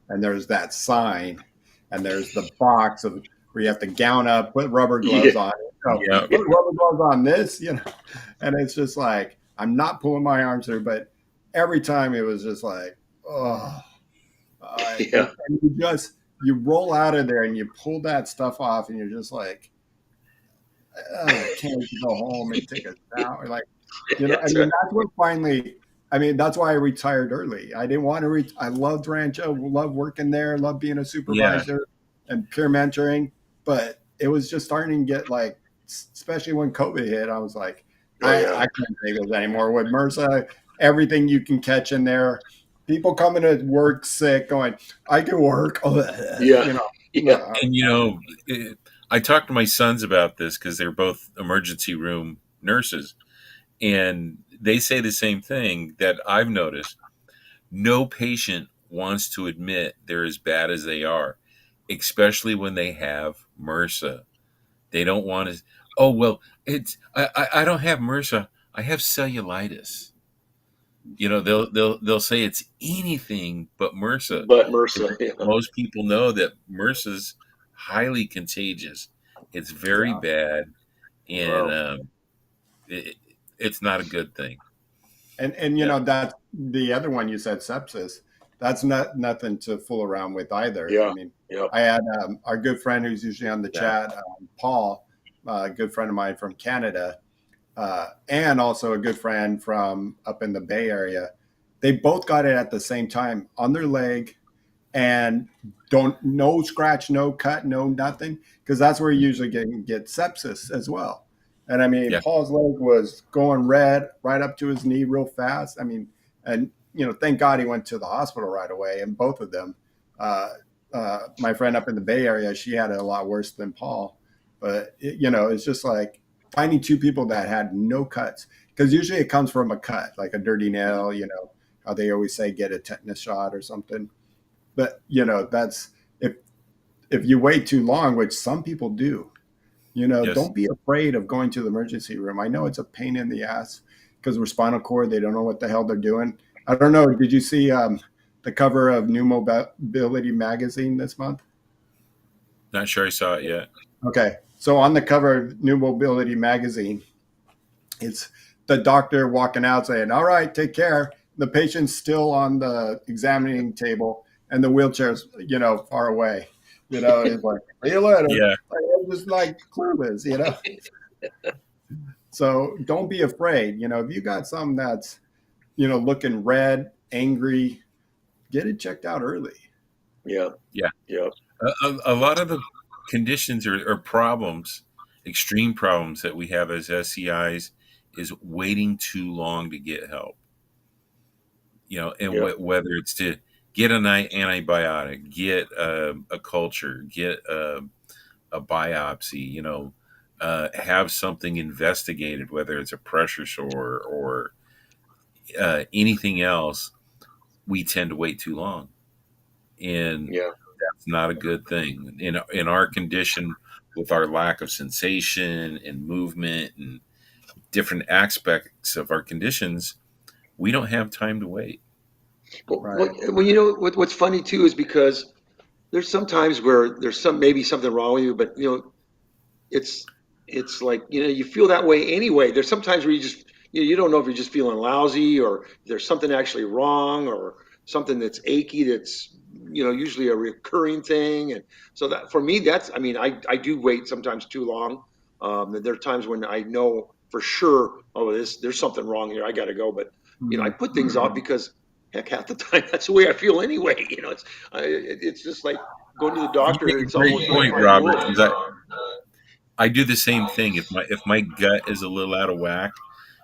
Speaker 2: and there's that sign and there's the box of where you have to gown up, put rubber
Speaker 1: Yeah.
Speaker 2: gloves on,
Speaker 3: yeah,
Speaker 2: put rubber gloves on this, and it's just like I'm not pulling my arms through, but every time it was just like, oh,
Speaker 1: Yeah.
Speaker 2: and you roll out of there and you pull that stuff off and you're just like, oh, I can't wait to go home and take a shower. Like,
Speaker 1: That's right.
Speaker 2: that's what finally, that's why I retired early. I didn't want to I loved Rancho, loved working there, loved being a
Speaker 3: yeah,
Speaker 2: supervisor and peer mentoring. But it was just starting to get like, especially when COVID hit, I was like,
Speaker 1: Oh yeah.
Speaker 2: I can't take this anymore with MRSA, everything you can catch in there. People coming to work sick, going, I can work.
Speaker 1: Yeah. Yeah.
Speaker 2: No.
Speaker 3: and I talked to my sons about this because they're both emergency room nurses, and they say the same thing that I've noticed. No patient wants to admit they're as bad as they are, especially when they have MRSA. They don't want to. Oh well, I don't have MRSA. I have cellulitis. They'll say it's anything but MRSA,
Speaker 1: But
Speaker 3: because
Speaker 1: MRSA, yeah.
Speaker 3: most people know that MRSA's highly contagious. It's very
Speaker 2: Yeah.
Speaker 3: bad, and
Speaker 1: Wow.
Speaker 3: it, it's not a good thing.
Speaker 2: And
Speaker 3: Yeah,
Speaker 2: that the other one you said, sepsis, that's not nothing to fool around with either. I
Speaker 1: Yeah.
Speaker 2: mean,
Speaker 1: Yep.
Speaker 2: I had our good friend who's usually on the
Speaker 3: yeah,
Speaker 2: chat, Paul, a good friend of mine from Canada, and also a good friend from up in the Bay Area. They both got it at the same time on their leg, and don't no scratch, no cut, no nothing, because that's where you usually get sepsis as well. And I mean,
Speaker 3: yeah.
Speaker 2: Paul's leg was going red right up to his knee real fast. I mean, and thank God he went to the hospital right away. And both of them, my friend up in the Bay Area, she had it a lot worse than Paul. But it's just like finding two people that had no cuts, because usually it comes from a cut, like a dirty nail. How they always say get a tetanus shot or something. But that's if you wait too long, which some people do.
Speaker 3: Yes.
Speaker 2: Don't be afraid of going to the emergency room. I know it's a pain in the ass because we're spinal cord. They don't know what the hell they're doing. I don't know. Did you see the cover of New Mobility magazine this month?
Speaker 3: Not sure I saw it yet.
Speaker 2: Okay, so on the cover of New Mobility magazine, it's the doctor walking out saying, "All right, take care." The patient's still on the examining table, and the wheelchair's far away. It's like, "See you later."
Speaker 3: Yeah.
Speaker 2: Like, it's just like clueless. So don't be afraid. If you got something that's looking red, angry, get it checked out early.
Speaker 1: Yeah.
Speaker 3: Yeah.
Speaker 1: Yeah.
Speaker 3: A lot of the conditions or problems, extreme problems that we have as SCIs, is waiting too long to get help. And
Speaker 1: Yeah.
Speaker 3: whether it's to get an antibiotic, get a culture, get a biopsy, have something investigated, whether it's a pressure sore or anything else, we tend to wait too long. And
Speaker 1: Yeah.
Speaker 3: that's not a good thing. In our condition, with our lack of sensation and movement and different aspects of our conditions, we don't have time to wait.
Speaker 2: Right.
Speaker 1: Well, what's funny too is because there's sometimes where there's maybe something wrong with you, but it's it's like you feel that way anyway. There's sometimes where you just you don't know if you're just feeling lousy or there's something actually wrong or something that's achy that's usually a recurring thing. And so that for me, that's, I mean, I do wait sometimes too long. There are times when I know for sure, oh, there's something wrong here, I got to go. But I
Speaker 2: Mhm.
Speaker 1: put things off because heck, half the time that's the way I feel anyway. It's just like going to the
Speaker 3: You
Speaker 1: doctor.
Speaker 3: make a
Speaker 1: It's
Speaker 3: great
Speaker 1: almost like
Speaker 3: point,
Speaker 1: my
Speaker 3: Robert,
Speaker 1: rule.
Speaker 3: because I do the same thing. If my gut is a little out of whack,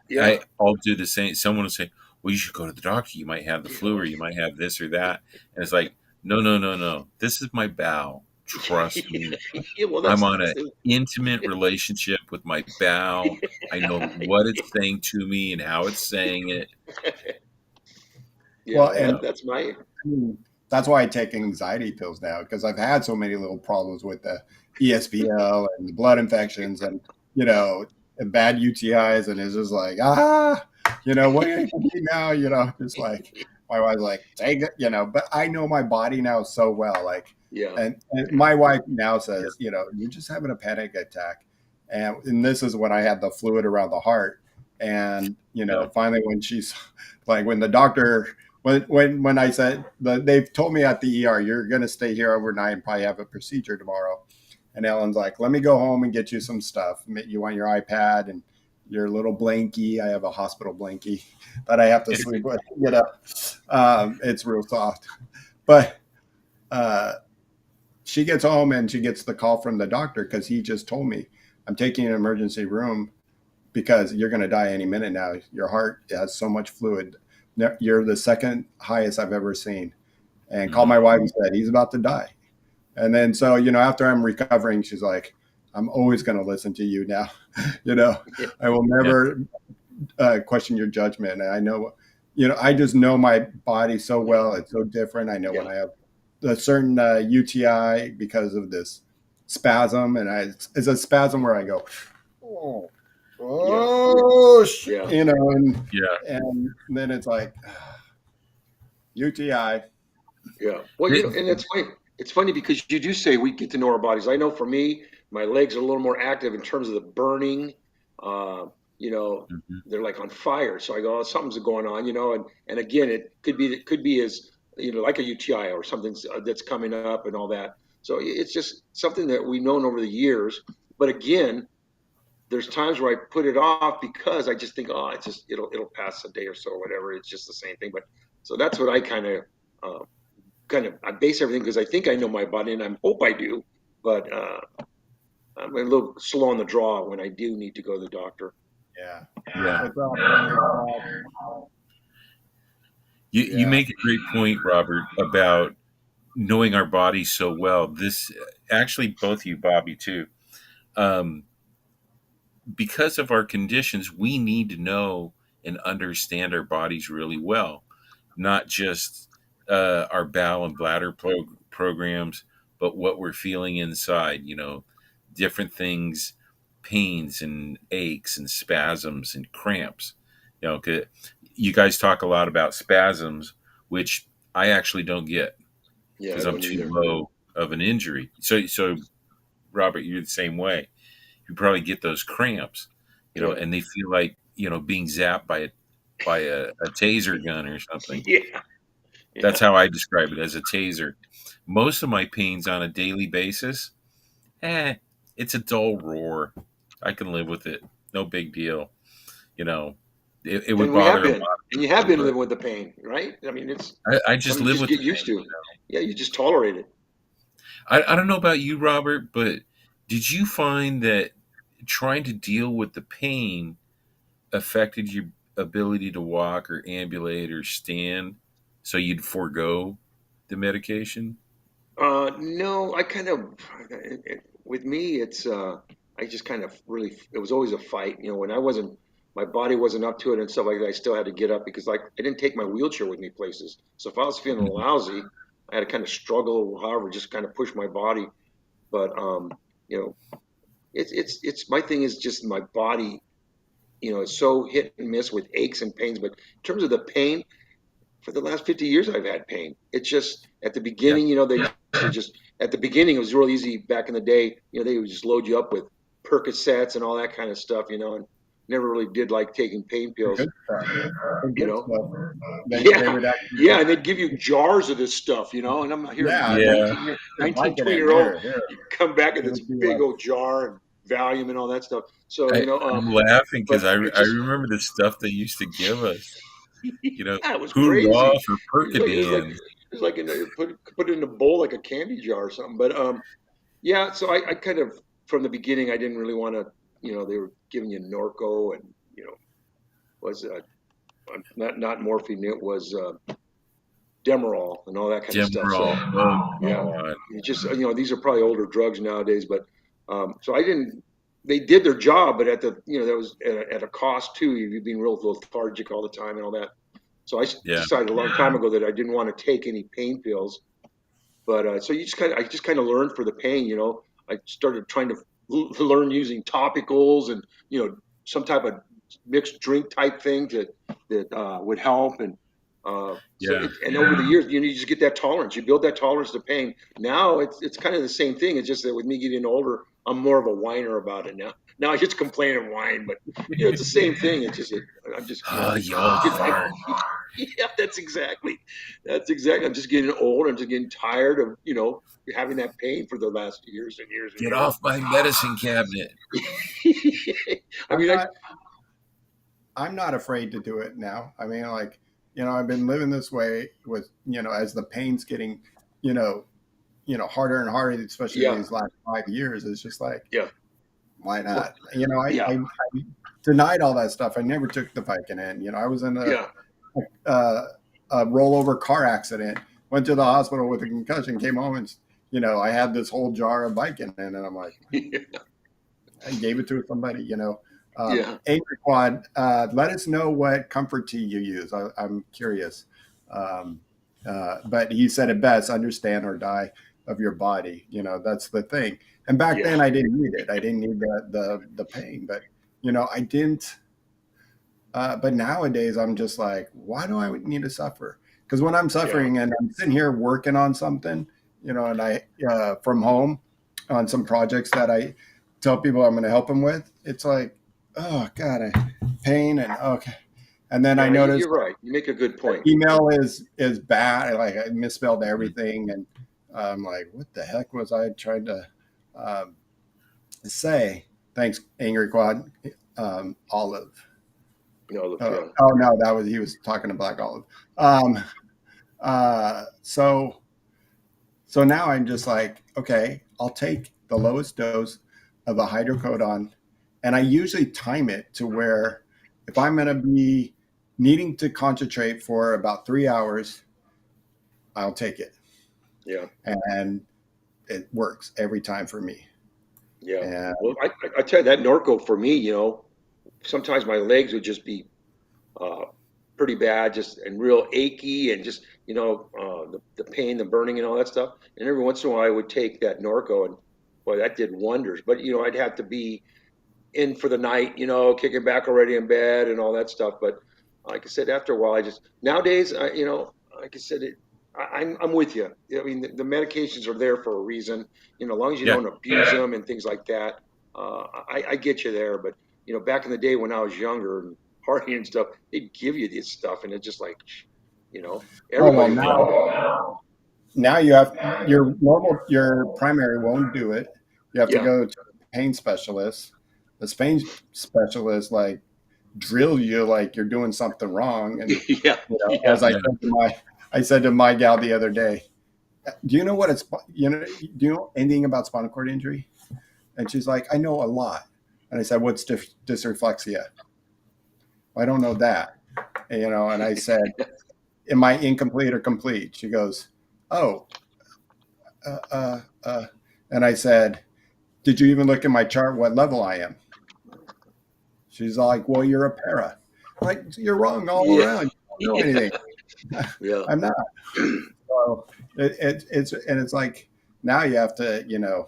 Speaker 1: Yeah.
Speaker 3: I'll do the same. Someone will say, "Well, you should go to the doctor. You might have the flu, or you might have this or that." And it's like, no, no, no, no. This is my bowel. Trust me.
Speaker 1: Yeah, well,
Speaker 3: I'm
Speaker 1: that's
Speaker 3: on an intimate relationship with my bowel. I know what it's saying to me and how it's saying it.
Speaker 2: Well,
Speaker 1: yeah,
Speaker 2: and
Speaker 1: that's my
Speaker 2: that's why I take anxiety pills now, because I've had so many little problems with the ESBL and the blood infections and and bad UTIs, and it's just like what are you gonna do now? Just like my wife's like take it, but I know my body now so well, like,
Speaker 1: yeah,
Speaker 2: and my wife now says you're just having a panic attack, and this is when I had the fluid around the heart, and
Speaker 3: Yeah,
Speaker 2: finally when she's like when the doctor when I said they've told me at the ER you're going to stay here overnight and probably have a procedure tomorrow, and Ellen's like, let me go home and get you some stuff. You want your iPad and your little blankie. I have a hospital blankie that I have to sleep with. It's real soft, but uh, she gets home and she gets the call from the doctor because he just told me I'm taking you to an emergency room because you're going to die any minute now. Your heart has so much fluid. You're the second highest I've ever seen. And called
Speaker 3: hmm
Speaker 2: my wife and said, he's about to die. And then, so, after I'm recovering, she's like, I'm always going to listen to you now.
Speaker 1: yeah,
Speaker 2: I will
Speaker 3: yeah,
Speaker 2: never question your judgment. And I know, I just know my body so well. It's so different. I know when
Speaker 1: yeah,
Speaker 2: I have a certain UTI because of this spasm, and it's a spasm where I go, oh,
Speaker 1: Yeah. Yeah.
Speaker 2: you know,
Speaker 3: Yeah.
Speaker 2: and then it's like UTI.
Speaker 1: Yeah. Well,
Speaker 3: Th-
Speaker 1: and it's funny. It's funny because you do say we get to know our bodies. I know for me, my legs are a little more active in terms of the burning. Uh, you know,
Speaker 3: Mhm.
Speaker 1: they're like on fire. So I go, oh, something's going on. And again, it could be as like a UTI or something that's coming up and all that. So it's just something that we've known over the years. But again, there's times where I put it off because I just think, oh, it'll pass a day or so or whatever. It's just the same thing. But so that's what I uh, I base everything because I think I know my body and I hope I do, but I'm a little slow on the draw when I do need to go to the doctor.
Speaker 2: Yeah.
Speaker 3: Yeah.
Speaker 2: What's up, man?
Speaker 3: You
Speaker 2: Yeah.
Speaker 3: make a great point, Robert, about knowing our bodies so well. This actually, both you, Bobby, too. Um, because of our conditions, we need to know and understand our bodies really well, not just our bowel and bladder programs, but what we're feeling inside. Different things, pains and aches and spasms and cramps. 'Cause you guys talk a lot about spasms, which I actually don't get
Speaker 1: Yeah, I
Speaker 3: because I'm
Speaker 1: don't
Speaker 3: too
Speaker 1: either.
Speaker 3: low of an injury. So Robert, you're the same way. You probably get those cramps,
Speaker 1: Yeah,
Speaker 3: and they feel like being zapped by a taser gun or something.
Speaker 1: yeah,
Speaker 3: That's
Speaker 1: yeah.
Speaker 3: how I describe it, as a taser. Most of my pains on a daily basis, eh, it's a dull roar. I can live with it. No big deal. You know, it would
Speaker 1: And we have
Speaker 3: bother a
Speaker 1: been,
Speaker 3: lot of
Speaker 1: and you have
Speaker 3: people,
Speaker 1: been
Speaker 3: but
Speaker 1: living with the pain, right? I mean, it's
Speaker 3: I just
Speaker 1: something you
Speaker 3: live
Speaker 1: just
Speaker 3: with the
Speaker 1: get used
Speaker 3: pain.
Speaker 1: to. Yeah, you just tolerate it.
Speaker 3: I don't know about you, Robert, but did you find that trying to deal with the pain affected your ability to walk or ambulate or stand, so you'd forego the medication?
Speaker 1: No, I kind of, with me, I just kind of really, it was always a fight. When my body wasn't up to it and stuff like that, I still had to get up because like I didn't take my wheelchair with me places. So if I was feeling
Speaker 3: Mhm.
Speaker 1: lousy, I had to kind of struggle, however, just kind of push my body. But you know, it's my thing is just my body, is so hit and miss with aches and pains. But in terms of the pain, for the last 50 years I've had pain. It's just at the
Speaker 3: Yeah,
Speaker 1: beginning, they used to just at the beginning it was real easy back in the day. They would just load you up with Percocets and all that kind of stuff, and never really did like taking pain
Speaker 2: The
Speaker 1: pills,
Speaker 2: good stuff. The
Speaker 1: you
Speaker 2: good
Speaker 1: know.
Speaker 2: stuff. They
Speaker 1: Yeah,
Speaker 2: would actually
Speaker 1: yeah, and they'd give you jars of this stuff, and I'm here,
Speaker 2: yeah, they
Speaker 1: 19
Speaker 3: yeah.
Speaker 1: year,
Speaker 2: put
Speaker 1: 19,
Speaker 2: Vicodin
Speaker 1: 20-year old,
Speaker 2: here.
Speaker 1: you come back with
Speaker 2: Give
Speaker 1: this
Speaker 2: it to you
Speaker 1: big
Speaker 2: like
Speaker 1: old jar and Valium and all that stuff. So,
Speaker 3: I'm laughing because
Speaker 1: but
Speaker 3: I,
Speaker 1: it
Speaker 3: I
Speaker 1: just,
Speaker 3: remember the stuff they used to give us.
Speaker 1: yeah, it was
Speaker 3: Hoorah
Speaker 1: crazy.
Speaker 3: for
Speaker 1: It
Speaker 3: Percodans.
Speaker 1: was like put it in a bowl like a candy jar or something. But yeah. So I kind of from the beginning I didn't really want to. They were giving you Norco and was not morphine. It was Demerol and all that kind of stuff. So
Speaker 3: Demerol. Oh
Speaker 1: yeah,
Speaker 3: God.
Speaker 1: it just these are probably older drugs nowadays. But so I didn't. They did their job, but that was at a cost too. You've been real lethargic all the time and all that. So I
Speaker 3: Yeah.
Speaker 1: decided a long time ago that I didn't want to take any pain pills. But so I just kind of learned for the pain. I started trying to learn using topicals and some type of mixed drink type thing that would help. And
Speaker 3: Yeah.
Speaker 1: and over the years, you just get that tolerance. You build that tolerance to pain. Now it's kind of the same thing. It's just that with me getting older, I'm more of a whiner about it now. Now I just complain and whine, but it's the same thing. It's just I'm just
Speaker 3: Oh,
Speaker 1: just
Speaker 3: you old
Speaker 1: getting.
Speaker 3: fart.
Speaker 1: Yeah, that's exactly. I'm just getting old. I'm just getting tired of having that pain for the last years and years and
Speaker 3: Get
Speaker 1: years.
Speaker 3: off my medicine cabinet.
Speaker 1: I
Speaker 2: I'm
Speaker 1: mean,
Speaker 2: not I'm not afraid to do it now. I mean, like, I've been living this way with, as the pain's getting, you know, harder and harder, especially
Speaker 1: yeah,
Speaker 2: these last 5 years. It's just like,
Speaker 1: yeah,
Speaker 2: why
Speaker 1: well,
Speaker 2: not?
Speaker 1: yeah,
Speaker 2: I denied all that stuff. I never took the Vicodin. I was in
Speaker 1: yeah.
Speaker 2: uh, a rollover car accident, went to the hospital with a concussion, came home and, I had this whole jar of Vicodin, and I'm like, I gave it to somebody,
Speaker 1: Yeah.
Speaker 2: Angry Quad, let us know what comfort tea you use. I'm curious. But he said it best, understand or die. of your body. You know, that's the thing. And back
Speaker 1: Yeah.
Speaker 2: then I didn't need it. I didn't need the pain, but you know, I didn't. But nowadays I'm just like, why do I need to suffer? Because when I'm
Speaker 1: Yeah.
Speaker 2: suffering and I'm sitting here working on something, you know, and I from home on some projects that I tell people I'm going to help them with, it's like, oh God, pain and okay. And then I
Speaker 1: Yeah.
Speaker 2: notice
Speaker 1: You're right. You make a good
Speaker 2: the
Speaker 1: point.
Speaker 2: email is bad. Like I misspelled
Speaker 3: Mhm.
Speaker 2: everything, and I'm like, what the heck was I trying to um, say? Thanks, Angry Quad Olive.
Speaker 1: No, yeah.
Speaker 2: Oh no, that was he was talking to Black Olive. Um, so now I'm just like, okay, I'll take the lowest dose of a hydrocodone, and I usually time it to where if I'm going to be needing to concentrate for about 3 hours, I'll take it,
Speaker 1: Yeah.
Speaker 2: and it works every time for me.
Speaker 1: Yeah.
Speaker 2: And
Speaker 1: Well, I tell you that Norco for me, sometimes my legs would just be uh, pretty bad, just and real achy, and just the pain, the burning, and all that stuff. And every once in a while, I would take that Norco, and boy, that did wonders. But I'd have to be in for the night, kicking back already in bed and all that stuff. But like I said, after a while, I just nowadays, like I said, I'm with you. I mean, the medications are there for a reason. As long as you
Speaker 3: Yeah.
Speaker 1: don't abuse them and things like that, I get you there. But back in the day when I was younger and partying and stuff, they'd give you this stuff, and it's just like, you know,
Speaker 2: oh well,
Speaker 1: everybody
Speaker 3: Yeah.
Speaker 1: wanted it.
Speaker 2: now you have your primary won't do it. You have to
Speaker 1: Yeah,
Speaker 2: go to a pain specialist. The pain specialist like drill you like you're doing something wrong. And
Speaker 1: yeah,
Speaker 2: you know,
Speaker 1: yeah.
Speaker 2: as I said to my gal the other day, do you know what it's do you know anything about spinal cord injury? And she's like, I know a lot. And I said, what's dysreflexia? Well, I don't know that. And, and I said, am I incomplete or complete? She goes, oh, uh, uh, uh. And I said, did you even look at my chart what level I am? She's like, well, you're a para. I'm like, you're wrong all
Speaker 1: Yeah,
Speaker 2: around. You don't know
Speaker 1: yeah,
Speaker 2: anything.
Speaker 1: yeah.
Speaker 2: I'm not. So it's like now you have to,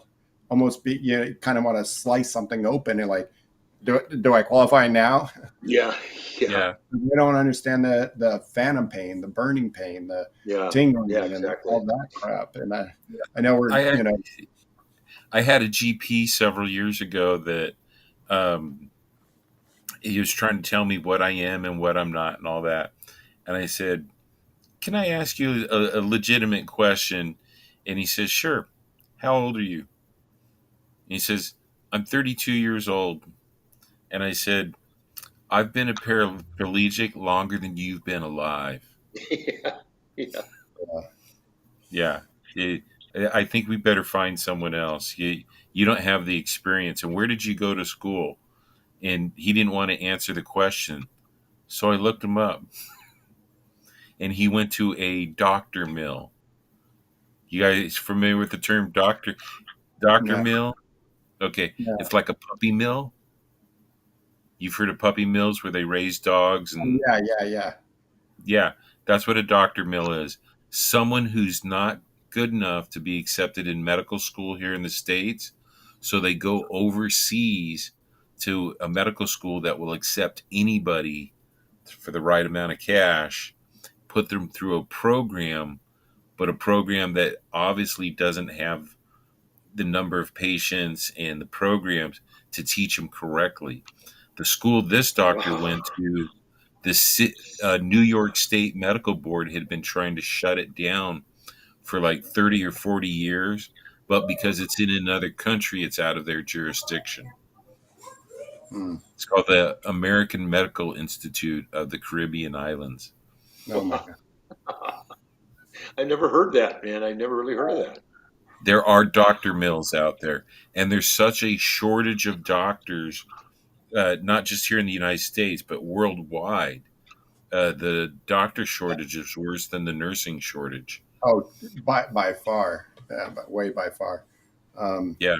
Speaker 2: almost be, kind of want to slice something open and like, do I qualify now?
Speaker 1: Yeah, yeah,
Speaker 3: Yeah.
Speaker 2: They don't understand the phantom pain, the burning pain, the
Speaker 1: yeah, yeah,
Speaker 2: tingling, and
Speaker 1: exactly.
Speaker 2: all that crap. And I know we're,
Speaker 3: I had I had a GP several years ago that um, he was trying to tell me what I am and what I'm not and all that. And I said, "Can I ask you a legitimate question?" And he says, "Sure. How old are you?" And he says, "I'm 32 years old." And I said, "I've been a paraplegic longer than you've been alive."
Speaker 1: Yeah, yeah.
Speaker 3: Yeah. It, I think we better find someone else. You don't have the experience. And where did you go to school? And he didn't want to answer the question. So I looked him up, and he went to a doctor mill. You guys familiar with the term doctor
Speaker 2: no,
Speaker 3: mill? Okay,
Speaker 2: no.
Speaker 3: it's like a puppy mill. You've heard of puppy mills where they raise dogs and
Speaker 2: Yeah, yeah, yeah.
Speaker 3: yeah, that's what a doctor mill is. Someone who's not good enough to be accepted in medical school here in the States, so they go overseas to a medical school that will accept anybody for the right amount of cash, put them through a program, but a program that obviously doesn't have the number of patients and the programs to teach them correctly. The school this doctor
Speaker 1: Wow.
Speaker 3: went to, New York State Medical Board had been trying to shut it down for like 30 or 40 years, but because it's in another country, it's out of their jurisdiction.
Speaker 2: Hmm.
Speaker 3: It's called the American Medical Institute of the Caribbean Islands.
Speaker 2: Oh my God.
Speaker 1: I never heard that, man. I never really heard of that.
Speaker 3: There are doctor mills out there, and there's such a shortage of doctors, not just here in the United States, but worldwide. The doctor shortage is worse than the nursing shortage.
Speaker 2: Oh, by far, yeah, but way by far. Um,
Speaker 3: Yeah.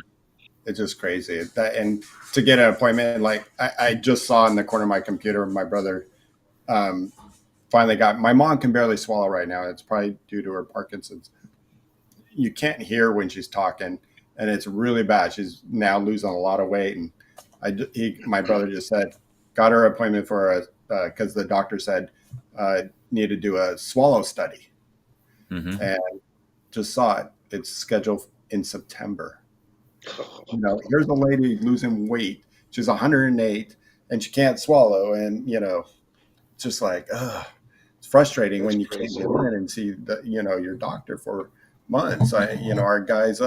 Speaker 2: it's just crazy that, and to get an appointment, like I just saw in the corner of my computer, my brother finally got. My mom can barely swallow right now. It's probably due to her Parkinson's. you can't hear when she's talking, and it's really bad. She's now losing a lot of weight, and my brother just said, got her appointment for a because the doctor said need to do a swallow study,
Speaker 3: Mm-hmm.
Speaker 2: and just saw it. It's scheduled in September.
Speaker 1: Oh,
Speaker 2: Here's a lady losing weight. She's 108 and she can't swallow, and just like, it's frustrating
Speaker 1: that's
Speaker 2: when you can't
Speaker 1: crazy.
Speaker 2: get in and see your doctor for months. Our guys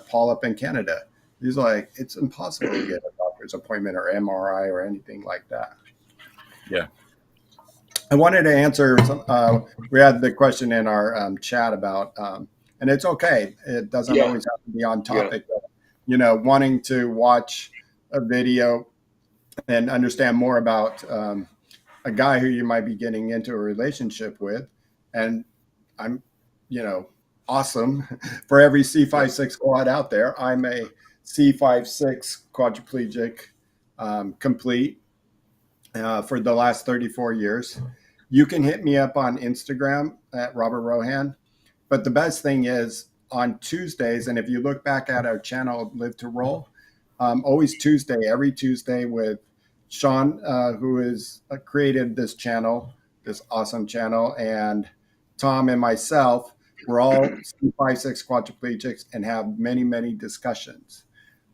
Speaker 2: Paul up in Canada, he's like, it's impossible to get a doctor's appointment or MRI or anything like that.
Speaker 3: Yeah.
Speaker 2: I wanted to answer some. We had the question in our chat about, and it's okay. It doesn't
Speaker 1: Yeah,
Speaker 2: always have to be on
Speaker 1: yeah,
Speaker 2: topic. But, wanting to watch a video and understand more about a guy who you might be getting into a relationship with, and I'm, awesome. For every
Speaker 1: yeah,
Speaker 2: C56 squad out there, I'm a C56 quadriplegic, complete for the last 34 years. You can hit me up on Instagram at Robert Rohan. But the best thing is on Tuesdays, and if you look back at our channel, Live to Roll, always Tuesday, every Tuesday with Shawn, who has created this channel, this awesome channel, and Tom and myself, we're all C56 quadriplegics and have many, many discussions.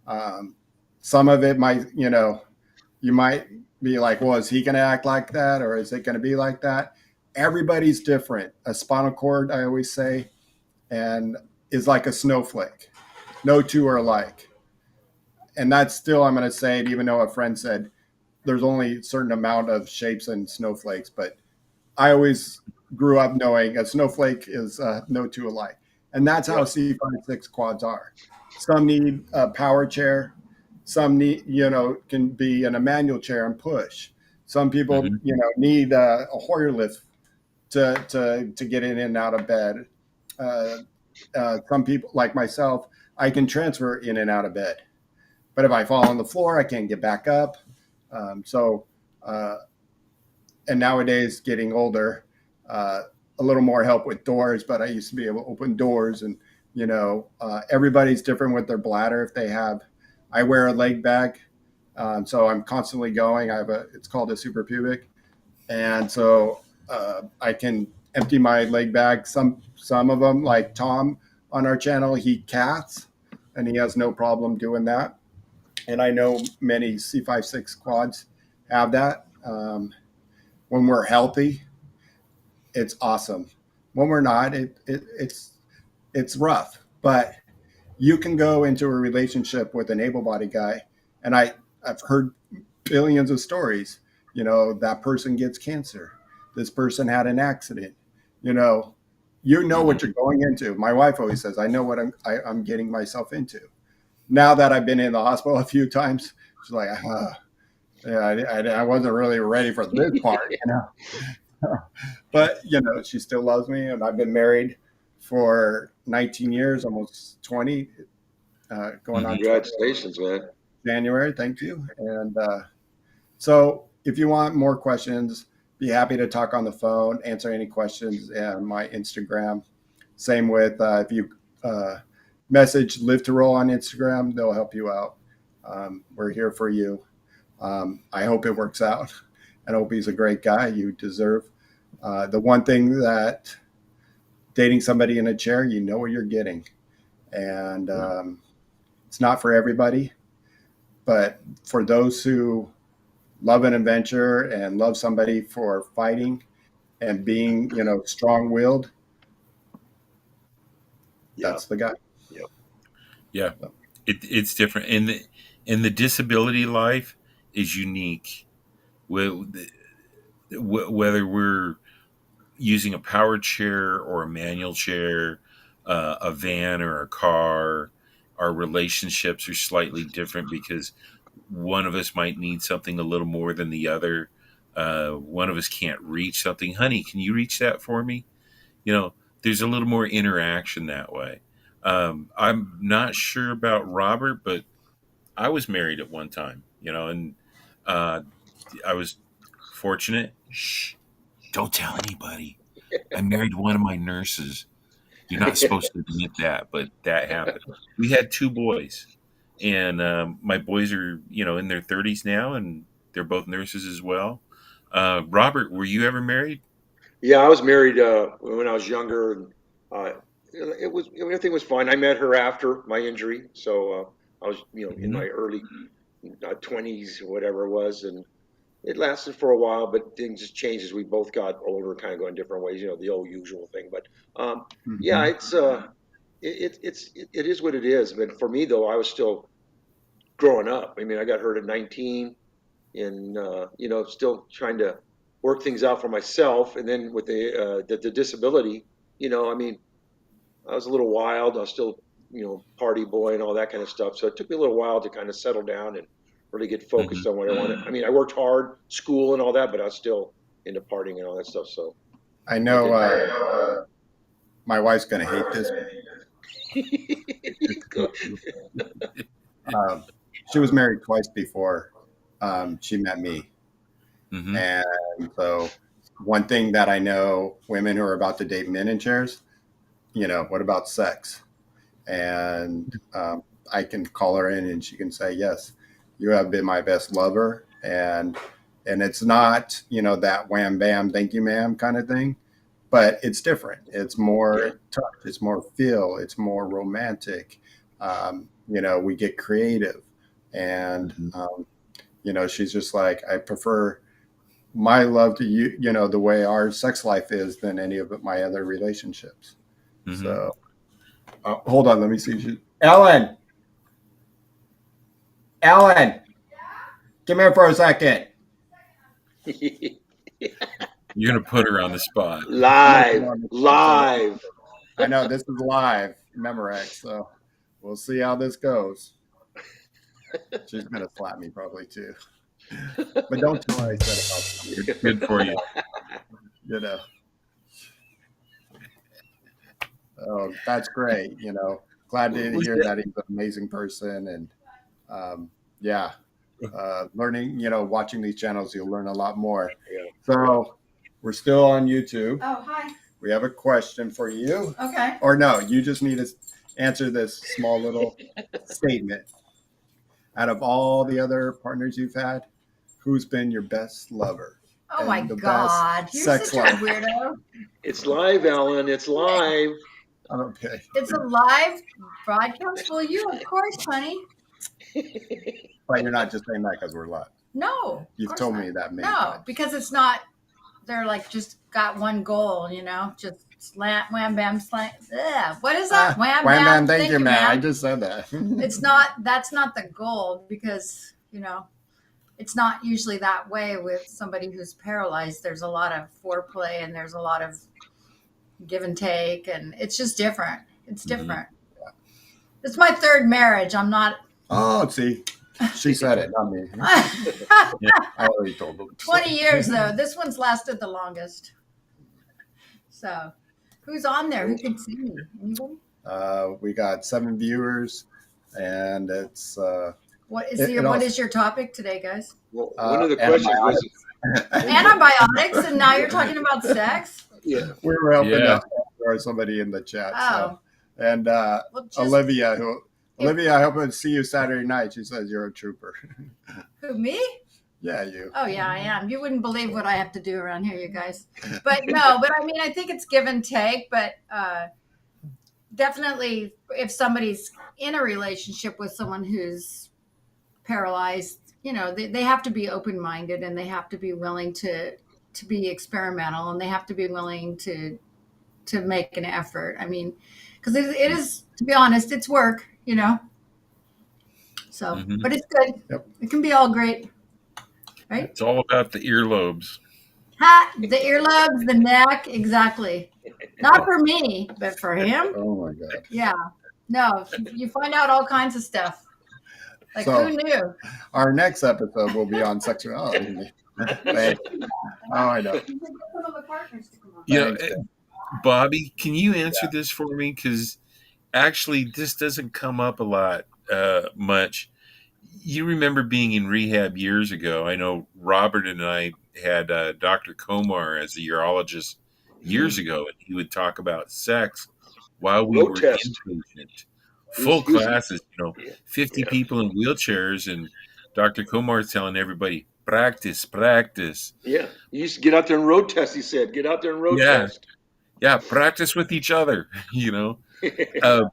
Speaker 2: Um, some of it might, you might be like, well, is he going to act like that or is it going to be like that? Everybody's different. A spinal cord, I always say, and is like a snowflake. No two are alike. And that's still, I'm going to say it, even though a friend said there's only a certain amount of shapes in snowflakes. But I always grew up knowing a snowflake is no two alike. And that's how
Speaker 1: yeah,
Speaker 2: C56 quads are. Some need a power chair. Some need, can be in a manual chair and push. Some people,
Speaker 3: Mm-hmm.
Speaker 2: need a Hoyer lift to get in and out of bed. Uh, some people, like myself, I can transfer in and out of bed. But if I fall on the floor, I can't get back up. So, and nowadays, getting older, a little more help with doors. But I used to be able to open doors, and everybody's different with their bladder. If they have, I wear a leg bag, so I'm constantly going. It's called a suprapubic, and so I can empty my leg bag. Some of them, like Tom on our channel, he caths, and he has no problem doing that. And I know many C56 quads have that. When we're healthy, it's awesome. When we're not, it's rough. But you can go into a relationship with an able-bodied guy, and I've heard billions of stories. That person gets cancer. This person had an accident. You know,
Speaker 3: Mm-hmm.
Speaker 2: what you're going into. My wife always says, "I know what I'm getting myself into." Now that I've been in the hospital a few times, she's like, yeah, I wasn't really ready for this part. But she still loves me, and I've been married for 19 years, almost 20, going
Speaker 3: Mm-hmm.
Speaker 2: on 20
Speaker 1: congratulations, man.
Speaker 2: January. Thank you. And so, if you want more questions, be happy to talk on the phone, answer any questions, and my Instagram. Same with if you message Live to Roll on Instagram, they'll help you out. We're here for you. I hope it works out. I hope he's a great guy. You deserve the one thing that dating somebody in a chair, you know what you're getting. And it's not for everybody, but for those who love an adventure and love somebody for fighting and being, strong willed,
Speaker 1: Yeah,
Speaker 2: that's the guy.
Speaker 1: yeah,
Speaker 3: Yeah.
Speaker 2: So,
Speaker 3: It's different, and the disability life is unique. Whether we're using a power chair or a manual chair, a van or a car, our relationships are slightly different because one of us might need something a little more than the other. One of us can't reach something. Honey, can you reach that for me? You know, there's a little more interaction that way. I'm not sure about Robert, but I was married at one time, and uh, I was fortunate. Shh, don't tell anybody. I married one of my nurses. You're not supposed to admit that, but that happened. We had two boys, and my boys are in their 30s now, and they're both nurses as well. Robert, were you ever married?
Speaker 1: Yeah, I was married when I was younger, and uh, everything was fine. I met her after my injury, so I was in
Speaker 3: Hmm.
Speaker 1: my early 20s, whatever it was, and it lasted for a while, but things just changed as we both got older, kind of going different ways. The old usual thing. But yeah,
Speaker 2: Mhm.
Speaker 1: it is what it is. But for me though, I was still growing up. I mean, I got hurt at 19, and still trying to work things out for myself. And then with the disability, I mean, I was a little wild. I was still party boy and all that kind of stuff. So it took me a little while to kind of settle down and really get
Speaker 3: Hmm.
Speaker 1: focused on what I wanted. I mean, I worked hard, school and all that, but I was still into partying and all that stuff. So
Speaker 2: I
Speaker 1: I
Speaker 2: know
Speaker 1: didn't.
Speaker 2: my wife's going to hate this. Um, she was married twice before she met me.
Speaker 3: Hmm.
Speaker 2: And so, one thing that I know women who are about to date men in chairs, what about sex? And I can call her in and she can say, yes, you have been my best lover. And it's not, that wham bam, thank you, ma'am kind of thing, but it's different. It's
Speaker 1: Yeah.
Speaker 2: more touch, it's more feel, it's more romantic. We get creative. And,
Speaker 3: Hmm.
Speaker 2: she's just like, I prefer my love to you, the way our sex life is than any of my other relationships.
Speaker 3: Hmm.
Speaker 2: So hold on, let me see. Ellen, come here for a second.
Speaker 3: You're gonna put her on the spot.
Speaker 2: I'm going to put her
Speaker 1: Live,
Speaker 2: on the spot. So
Speaker 1: live.
Speaker 2: I know this is live, Memorex. So we'll see how this goes. She's going to slap me probably too. But don't tell her I said about
Speaker 3: Good, good for you.
Speaker 2: you know. Oh, that's great. Glad to
Speaker 3: Was
Speaker 2: hear
Speaker 3: that?
Speaker 2: that he's an amazing person. And um, yeah, learning, watching these channels, you'll learn a lot more.
Speaker 1: Yeah.
Speaker 2: So we're still on YouTube.
Speaker 4: Oh, hi.
Speaker 2: We have a question for you.
Speaker 4: Okay.
Speaker 2: Or no, you just need to answer this small little statement. Out of all the other partners you've had, who's been your best lover
Speaker 4: Oh my
Speaker 2: and the best
Speaker 4: God. You're
Speaker 2: sex
Speaker 4: such a
Speaker 2: life?
Speaker 4: weirdo.
Speaker 1: It's live, Alan. It's live.
Speaker 2: Okay.
Speaker 4: It's a live broadcast. Well, you, of course, honey.
Speaker 2: But you're not just saying that because we're live.
Speaker 4: No, of
Speaker 2: You've
Speaker 4: course
Speaker 2: told
Speaker 4: not.
Speaker 2: me that many
Speaker 4: No,
Speaker 2: times.
Speaker 4: because it's not, they're like just got one goal, just slant, wham, bam, slant. Ugh. What is that? Wham,
Speaker 2: Wham
Speaker 4: bam.
Speaker 2: bam, thank you, man. I
Speaker 4: man.
Speaker 2: just said that.
Speaker 4: That's not the goal because, it's not usually that way with somebody who's paralyzed. There's a lot of foreplay and there's a lot of give and take, and it's just different. It's
Speaker 3: Hmm.
Speaker 4: different. It's my third marriage. I'm not.
Speaker 2: Oh, see, she said it, not me.
Speaker 3: Yeah.
Speaker 2: I already told them.
Speaker 4: 20 years though. This one's lasted the longest. So, who's on there? Who can see me? Anybody?
Speaker 2: We got 7 viewers, and it's
Speaker 4: What is your topic today, guys?
Speaker 1: Well, one of the questions was,
Speaker 2: antibiotics.
Speaker 4: Antibiotics, and now you're talking about sex.
Speaker 1: yeah,
Speaker 2: We were hoping
Speaker 3: Yeah.
Speaker 2: to or somebody in the chat. So,
Speaker 4: Oh,
Speaker 2: and
Speaker 4: well, just
Speaker 2: Olivia,
Speaker 4: if,
Speaker 2: I hope to see you Saturday night. She says you're a trooper.
Speaker 4: who me?
Speaker 2: Yeah, you.
Speaker 4: Oh yeah, I am. You wouldn't believe what I have to do around here, you guys. But no, but I mean, I think it's give and take. But definitely, if somebody's in a relationship with someone who's paralyzed, they have to be open minded and they have to be willing to be experimental and they have to be willing to make an effort. I mean, because it is, to be honest, it's work. So,
Speaker 3: Hmm.
Speaker 4: but it's good.
Speaker 2: Yep.
Speaker 4: It can be all great, right?
Speaker 3: It's all about the earlobes.
Speaker 4: Ha, the earlobes, the neck, exactly. Not for me, but for him,
Speaker 2: Oh my God.
Speaker 4: yeah. No, you find out all kinds of stuff. Like
Speaker 2: So
Speaker 4: who knew?
Speaker 2: our next episode will be on sexuality. Thanks. Oh, I know.
Speaker 4: Some of the partners to come on.
Speaker 3: You know,
Speaker 2: Thanks.
Speaker 3: Bobby, can you answer this for me? Because actually, this doesn't come up a lot, much. You remember being in rehab years ago. I know Robert and I had Dr. Komar as a urologist years
Speaker 1: mhm.
Speaker 3: ago, and he would talk about sex while we
Speaker 1: road
Speaker 3: were
Speaker 1: test.
Speaker 3: inpatient. Full
Speaker 1: He was
Speaker 3: classes, 50
Speaker 1: yeah,
Speaker 3: people in wheelchairs, and Dr. Komar's telling everybody, practice, practice.
Speaker 1: yeah. You used to get out there and road test. He said, get out there and road
Speaker 3: Yeah,
Speaker 1: test.
Speaker 3: yeah, practice with each other, Uh,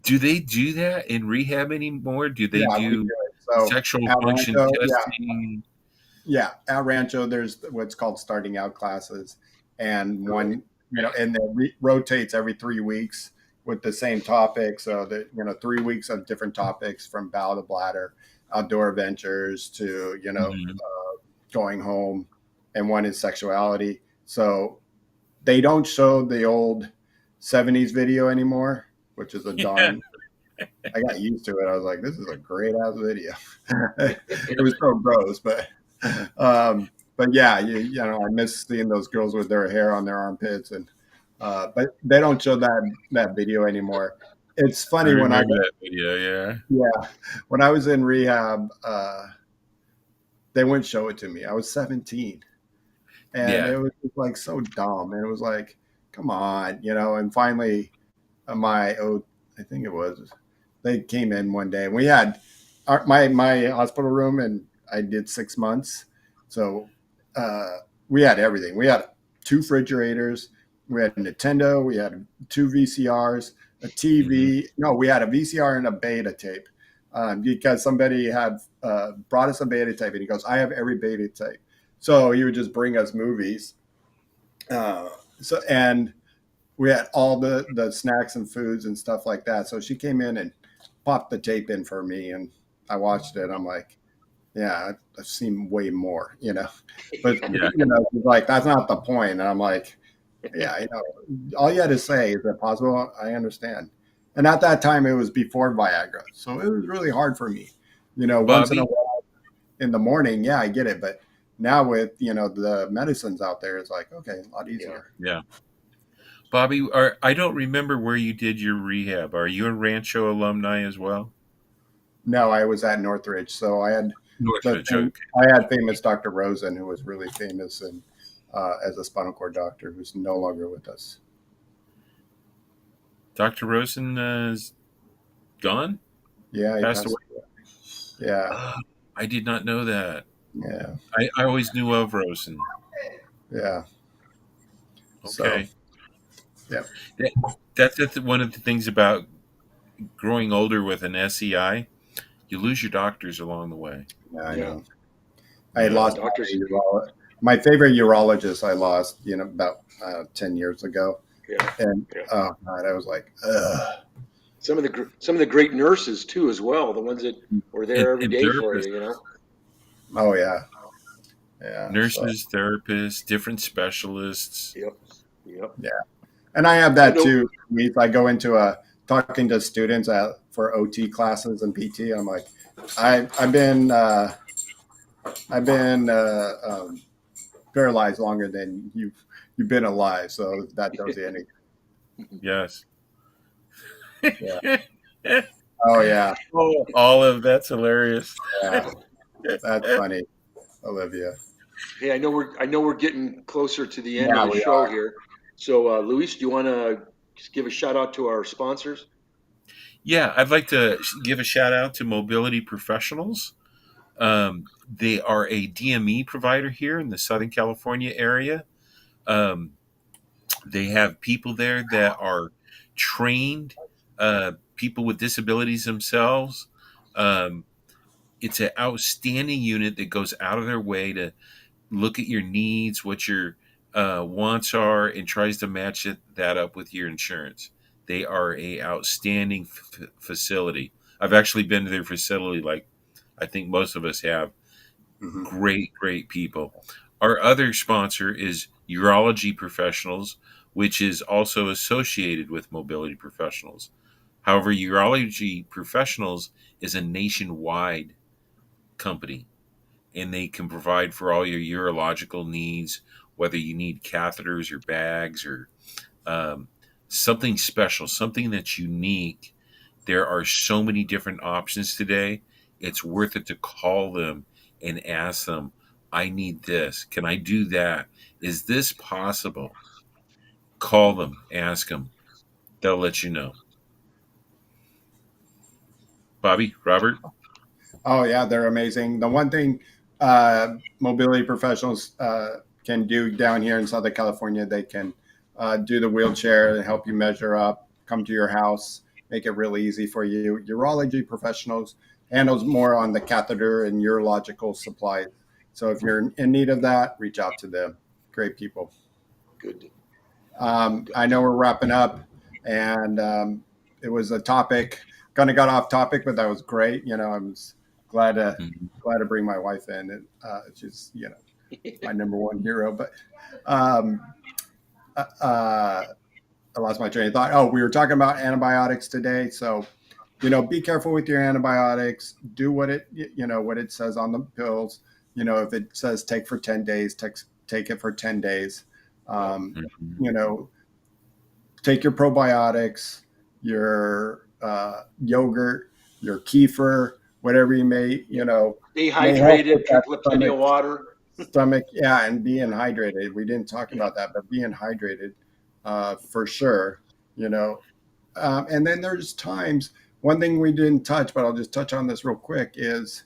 Speaker 3: do they do that in rehab anymore? Do they
Speaker 2: Yeah, we do
Speaker 3: do
Speaker 2: it. So
Speaker 3: sexual
Speaker 2: at
Speaker 3: function
Speaker 2: Rancho, yeah,
Speaker 3: testing?
Speaker 2: yeah, at Rancho, there's what's called starting out classes, and
Speaker 1: Really?
Speaker 2: one, and then rotates every 3 weeks with the same topic. So that 3 weeks of different topics from bowel to bladder, outdoor adventures to
Speaker 3: Mhm.
Speaker 2: going home, and one is sexuality. So they don't show the old '70s video anymore, which is a
Speaker 3: Yeah,
Speaker 2: darn. I got used to it. I was like, this is a great ass video. It was so gross, but yeah, I miss seeing those girls with their hair on their armpits, and but they don't show that video anymore. It's
Speaker 3: I
Speaker 2: funny when I
Speaker 3: remember that video. Yeah,
Speaker 2: yeah, when I was in rehab, they wouldn't show it to me. I was 17, and
Speaker 3: yeah.
Speaker 2: it was just like so dumb, and it was like, come on, And finally, I think it was, they came in one day, and we had my hospital room, and I did 6 months, so we had everything. We had 2 refrigerators, we had a Nintendo, we had 2 VCRs, a
Speaker 3: Hmm.
Speaker 2: TV. No, we had a VCR and a beta tape, because somebody had brought us a beta tape, and he goes, "I have every beta tape." So he would just bring us movies. Uh, and we had all the snacks and foods and stuff like that. So she came in and popped the tape in for me, and I watched it. I'm like, yeah, I've seen way more, but
Speaker 3: Yeah,
Speaker 2: she's like, that's not the point. And I'm like, yeah, all you had to say, is it possible? I understand. And at that time, it was before Viagra, so it was really hard for me. Once in a
Speaker 3: Bobby.
Speaker 2: while in the morning, yeah, I get it, but now with the medicines out there, it's like, okay, a lot
Speaker 1: Yeah.
Speaker 2: easier.
Speaker 3: Yeah, Bobby. I don't remember where you did your rehab. Are you a Rancho alumni as well?
Speaker 2: No, I was at Northridge, so I had
Speaker 3: Northridge. Okay.
Speaker 2: famous Dr. Rosen, who was really famous and as a spinal cord doctor, who's no longer with us.
Speaker 3: Dr. Rosen is gone.
Speaker 2: Yeah, he
Speaker 3: Passed away.
Speaker 2: passed away. Yeah,
Speaker 3: Ah, I did not know that.
Speaker 2: yeah,
Speaker 3: I always knew of Rosen.
Speaker 2: yeah. So,
Speaker 3: Okay.
Speaker 2: yeah,
Speaker 3: That, that's one of the things about growing older with an SEI. You lose your doctors along the way.
Speaker 2: yeah, I
Speaker 1: Yeah.
Speaker 2: know. I
Speaker 3: Yeah.
Speaker 2: lost
Speaker 1: Doctors.
Speaker 2: my favorite urologist. I lost, about 10 years ago,
Speaker 1: Yeah.
Speaker 2: and
Speaker 1: Yeah.
Speaker 2: oh god, I was like, ugh.
Speaker 1: Some of the great nurses too, as well. The ones that were there every
Speaker 3: And
Speaker 1: day for
Speaker 3: therapists,
Speaker 1: you.
Speaker 2: Oh yeah, yeah. So
Speaker 3: nurses, therapists, different specialists.
Speaker 1: Yep. Yep.
Speaker 2: yeah. And I have
Speaker 1: I
Speaker 2: that
Speaker 1: know.
Speaker 2: too. I go into talking to students for OT classes and PT. I'm like, I've been paralyzed longer than you've been alive. So that tells you anything.
Speaker 3: Yes.
Speaker 2: Yeah. Oh yeah.
Speaker 3: Oh, all of that's hilarious.
Speaker 2: Yeah. That's funny, Olivia.
Speaker 1: Hey, I know we're getting closer to the end of
Speaker 2: Yeah,
Speaker 1: the
Speaker 2: we
Speaker 1: show
Speaker 2: are.
Speaker 1: here. So, Luis, do you want to just give a shout out to our sponsors?
Speaker 3: Yeah, I'd like to give a shout out to Mobility Professionals. They are a DME provider here in the Southern California area. Um, they have people there that are trained, people with disabilities themselves. Um, it's an outstanding unit that goes out of their way to look at your needs, what your wants are, and tries to match that up with your insurance. They are a outstanding facility. I've actually been to their facility, like I think most of us have.
Speaker 2: Hmm.
Speaker 3: Great, great people. Our other sponsor is Urology Professionals, which is also associated with Mobility Professionals. However, Urology Professionals is a nationwide company, and they can provide for all your urological needs, whether you need catheters or bags or um, something special, something that's unique. There are so many different options today. It's worth it to call them and ask them, I need this. Can I do that? Is this possible? Call them, ask them. they'll let you know. Bobby, Robert?
Speaker 2: Oh yeah, they're amazing. The one thing mobility professionals can do down here in Southern California, they can do the wheelchair and help you measure up, come to your house, make it really easy for you. Urology professionals handles more on the catheter and urological supplies. So if you're in need of that, reach out to them. Great people.
Speaker 1: Good.
Speaker 2: I know we're wrapping up, and it was a topic. Kind of got off topic, but that was great. You know, I was glad to
Speaker 3: Mhm.
Speaker 2: bring my wife in. And, she's my number one hero. But um, I lost my train of thought. Oh, we were talking about antibiotics today, so be careful with your antibiotics. Do what it says on the pills. If it says take for 10 days, take it for 10 days.
Speaker 3: Mhm.
Speaker 2: Take your probiotics, your yogurt, your kefir, whatever you
Speaker 1: Stay
Speaker 2: may help with
Speaker 1: hydrated,
Speaker 2: that
Speaker 1: drink plenty of water.
Speaker 2: stomach. Yeah, and being hydrated. We didn't talk about that, but being hydrated for sure. You know, and then there's times. One thing we didn't touch, but I'll just touch on this real quick is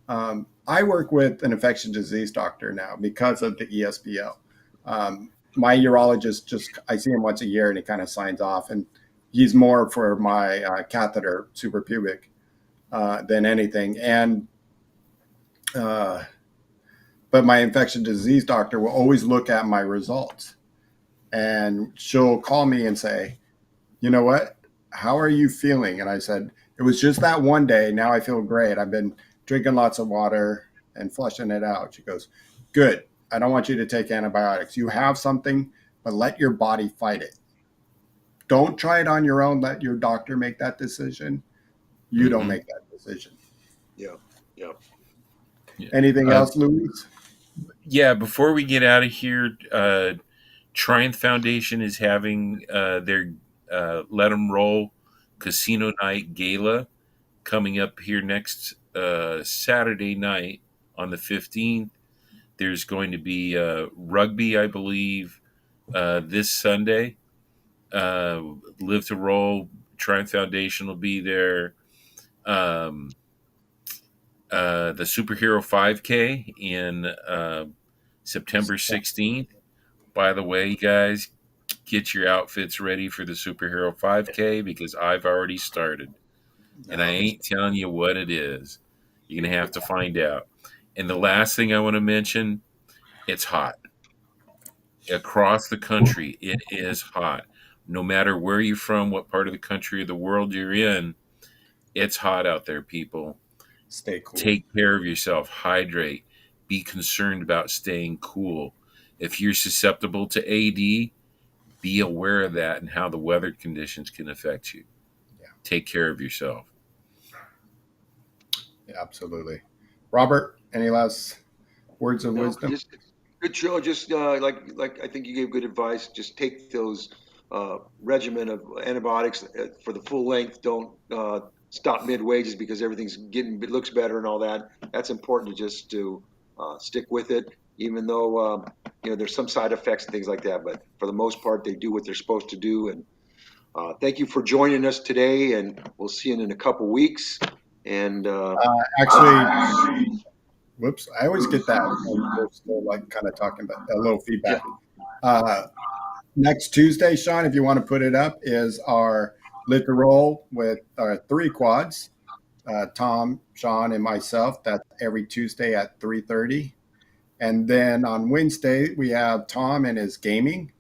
Speaker 2: I work with an infectious disease doctor now because of the ESBL. My urologist I see him once a year and he kind of signs off, and he's more for my catheter suprapubic than anything. And but my infectious disease doctor will always look at my results, and she'll call me and say, "You know what? How are you feeling?" And I said, "It was just that one day. Now I feel great. I've been drinking lots of water and flushing it out." She goes, "Good. I don't want you to take antibiotics. You have something, but let your body fight it. Don't try it on your own. Let your doctor make that decision. You don't
Speaker 3: Mhm.
Speaker 2: make that decision."
Speaker 1: Yeah, yeah.
Speaker 3: Yeah.
Speaker 2: Anything else, Luis?
Speaker 3: Yeah, before we get out of here, Triumph Foundation is having their Let 'em Roll Casino Night Gala coming up here next Saturday night on the 15th. There's going to be rugby, I believe, this Sunday. Live to Roll, Triumph Foundation will be there. Um, the Superhero 5K in September 16th. By the way, guys, get your outfits ready for the Superhero 5K because I've already started. And I
Speaker 2: No.
Speaker 3: ain't telling you what it is. You're going to have to find out. And the last thing I want to mention, it's hot. Across the country, it is hot. No matter where you're from, what part of the country or the world you're in, it's hot out there, people.
Speaker 2: Stay cool.
Speaker 3: Take care of yourself, hydrate, be concerned about staying cool. If you're susceptible to AD, be aware of that and how the weather conditions can affect you.
Speaker 2: Yeah,
Speaker 3: Take care of yourself.
Speaker 2: yeah, absolutely. Robert, any last words of
Speaker 1: No,
Speaker 2: wisdom?
Speaker 1: just good show. Just like I think you gave good advice. Just take those regimen of antibiotics for the full length. Don't stop midway just because everything's getting it looks better and all that. That's important to just to stick with it, even though there's some side effects and things like that. But for the most part, they do what they're supposed to do. And thank you for joining us today. And we'll see you in a couple weeks. And
Speaker 2: Actually, whoops, I always get that. We're still like kind of talking about a little
Speaker 1: yeah,
Speaker 2: feedback. Uh, Next Tuesday, Shawn, if you want to put it up, is our Lit to Roll with our 3 quads, Tom, Shawn, and myself. That's every Tuesday at 3:30. And then on Wednesday, we have Tom and his gaming.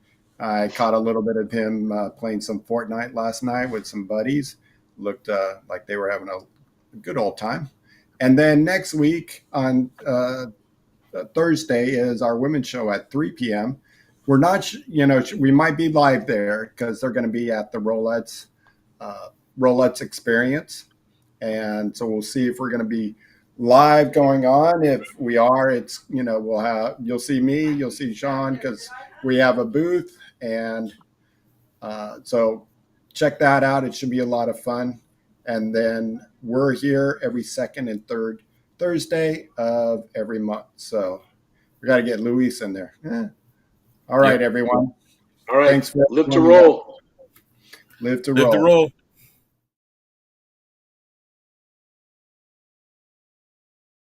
Speaker 2: I caught a little bit of him playing some Fortnite last night with some buddies. Looked like they were having a good old time. And then next week on Thursday is our women's show at 3 p.m. We're not, we might be live there because they're going to be at the Rolettes Experience. And so we'll see if we're going to be live going on. If we are, you'll see me, you'll see Shawn because we have a booth. And so check that out. It should be a lot of fun. And then we're here every second and third Thursday of every month. So we got to get Luis in there. Yeah. All right,
Speaker 3: Yep.
Speaker 2: everyone.
Speaker 1: all right.
Speaker 2: Thanks for
Speaker 1: Live to
Speaker 2: joining us.
Speaker 1: roll.
Speaker 2: Live to
Speaker 3: Live to
Speaker 2: roll.
Speaker 3: roll.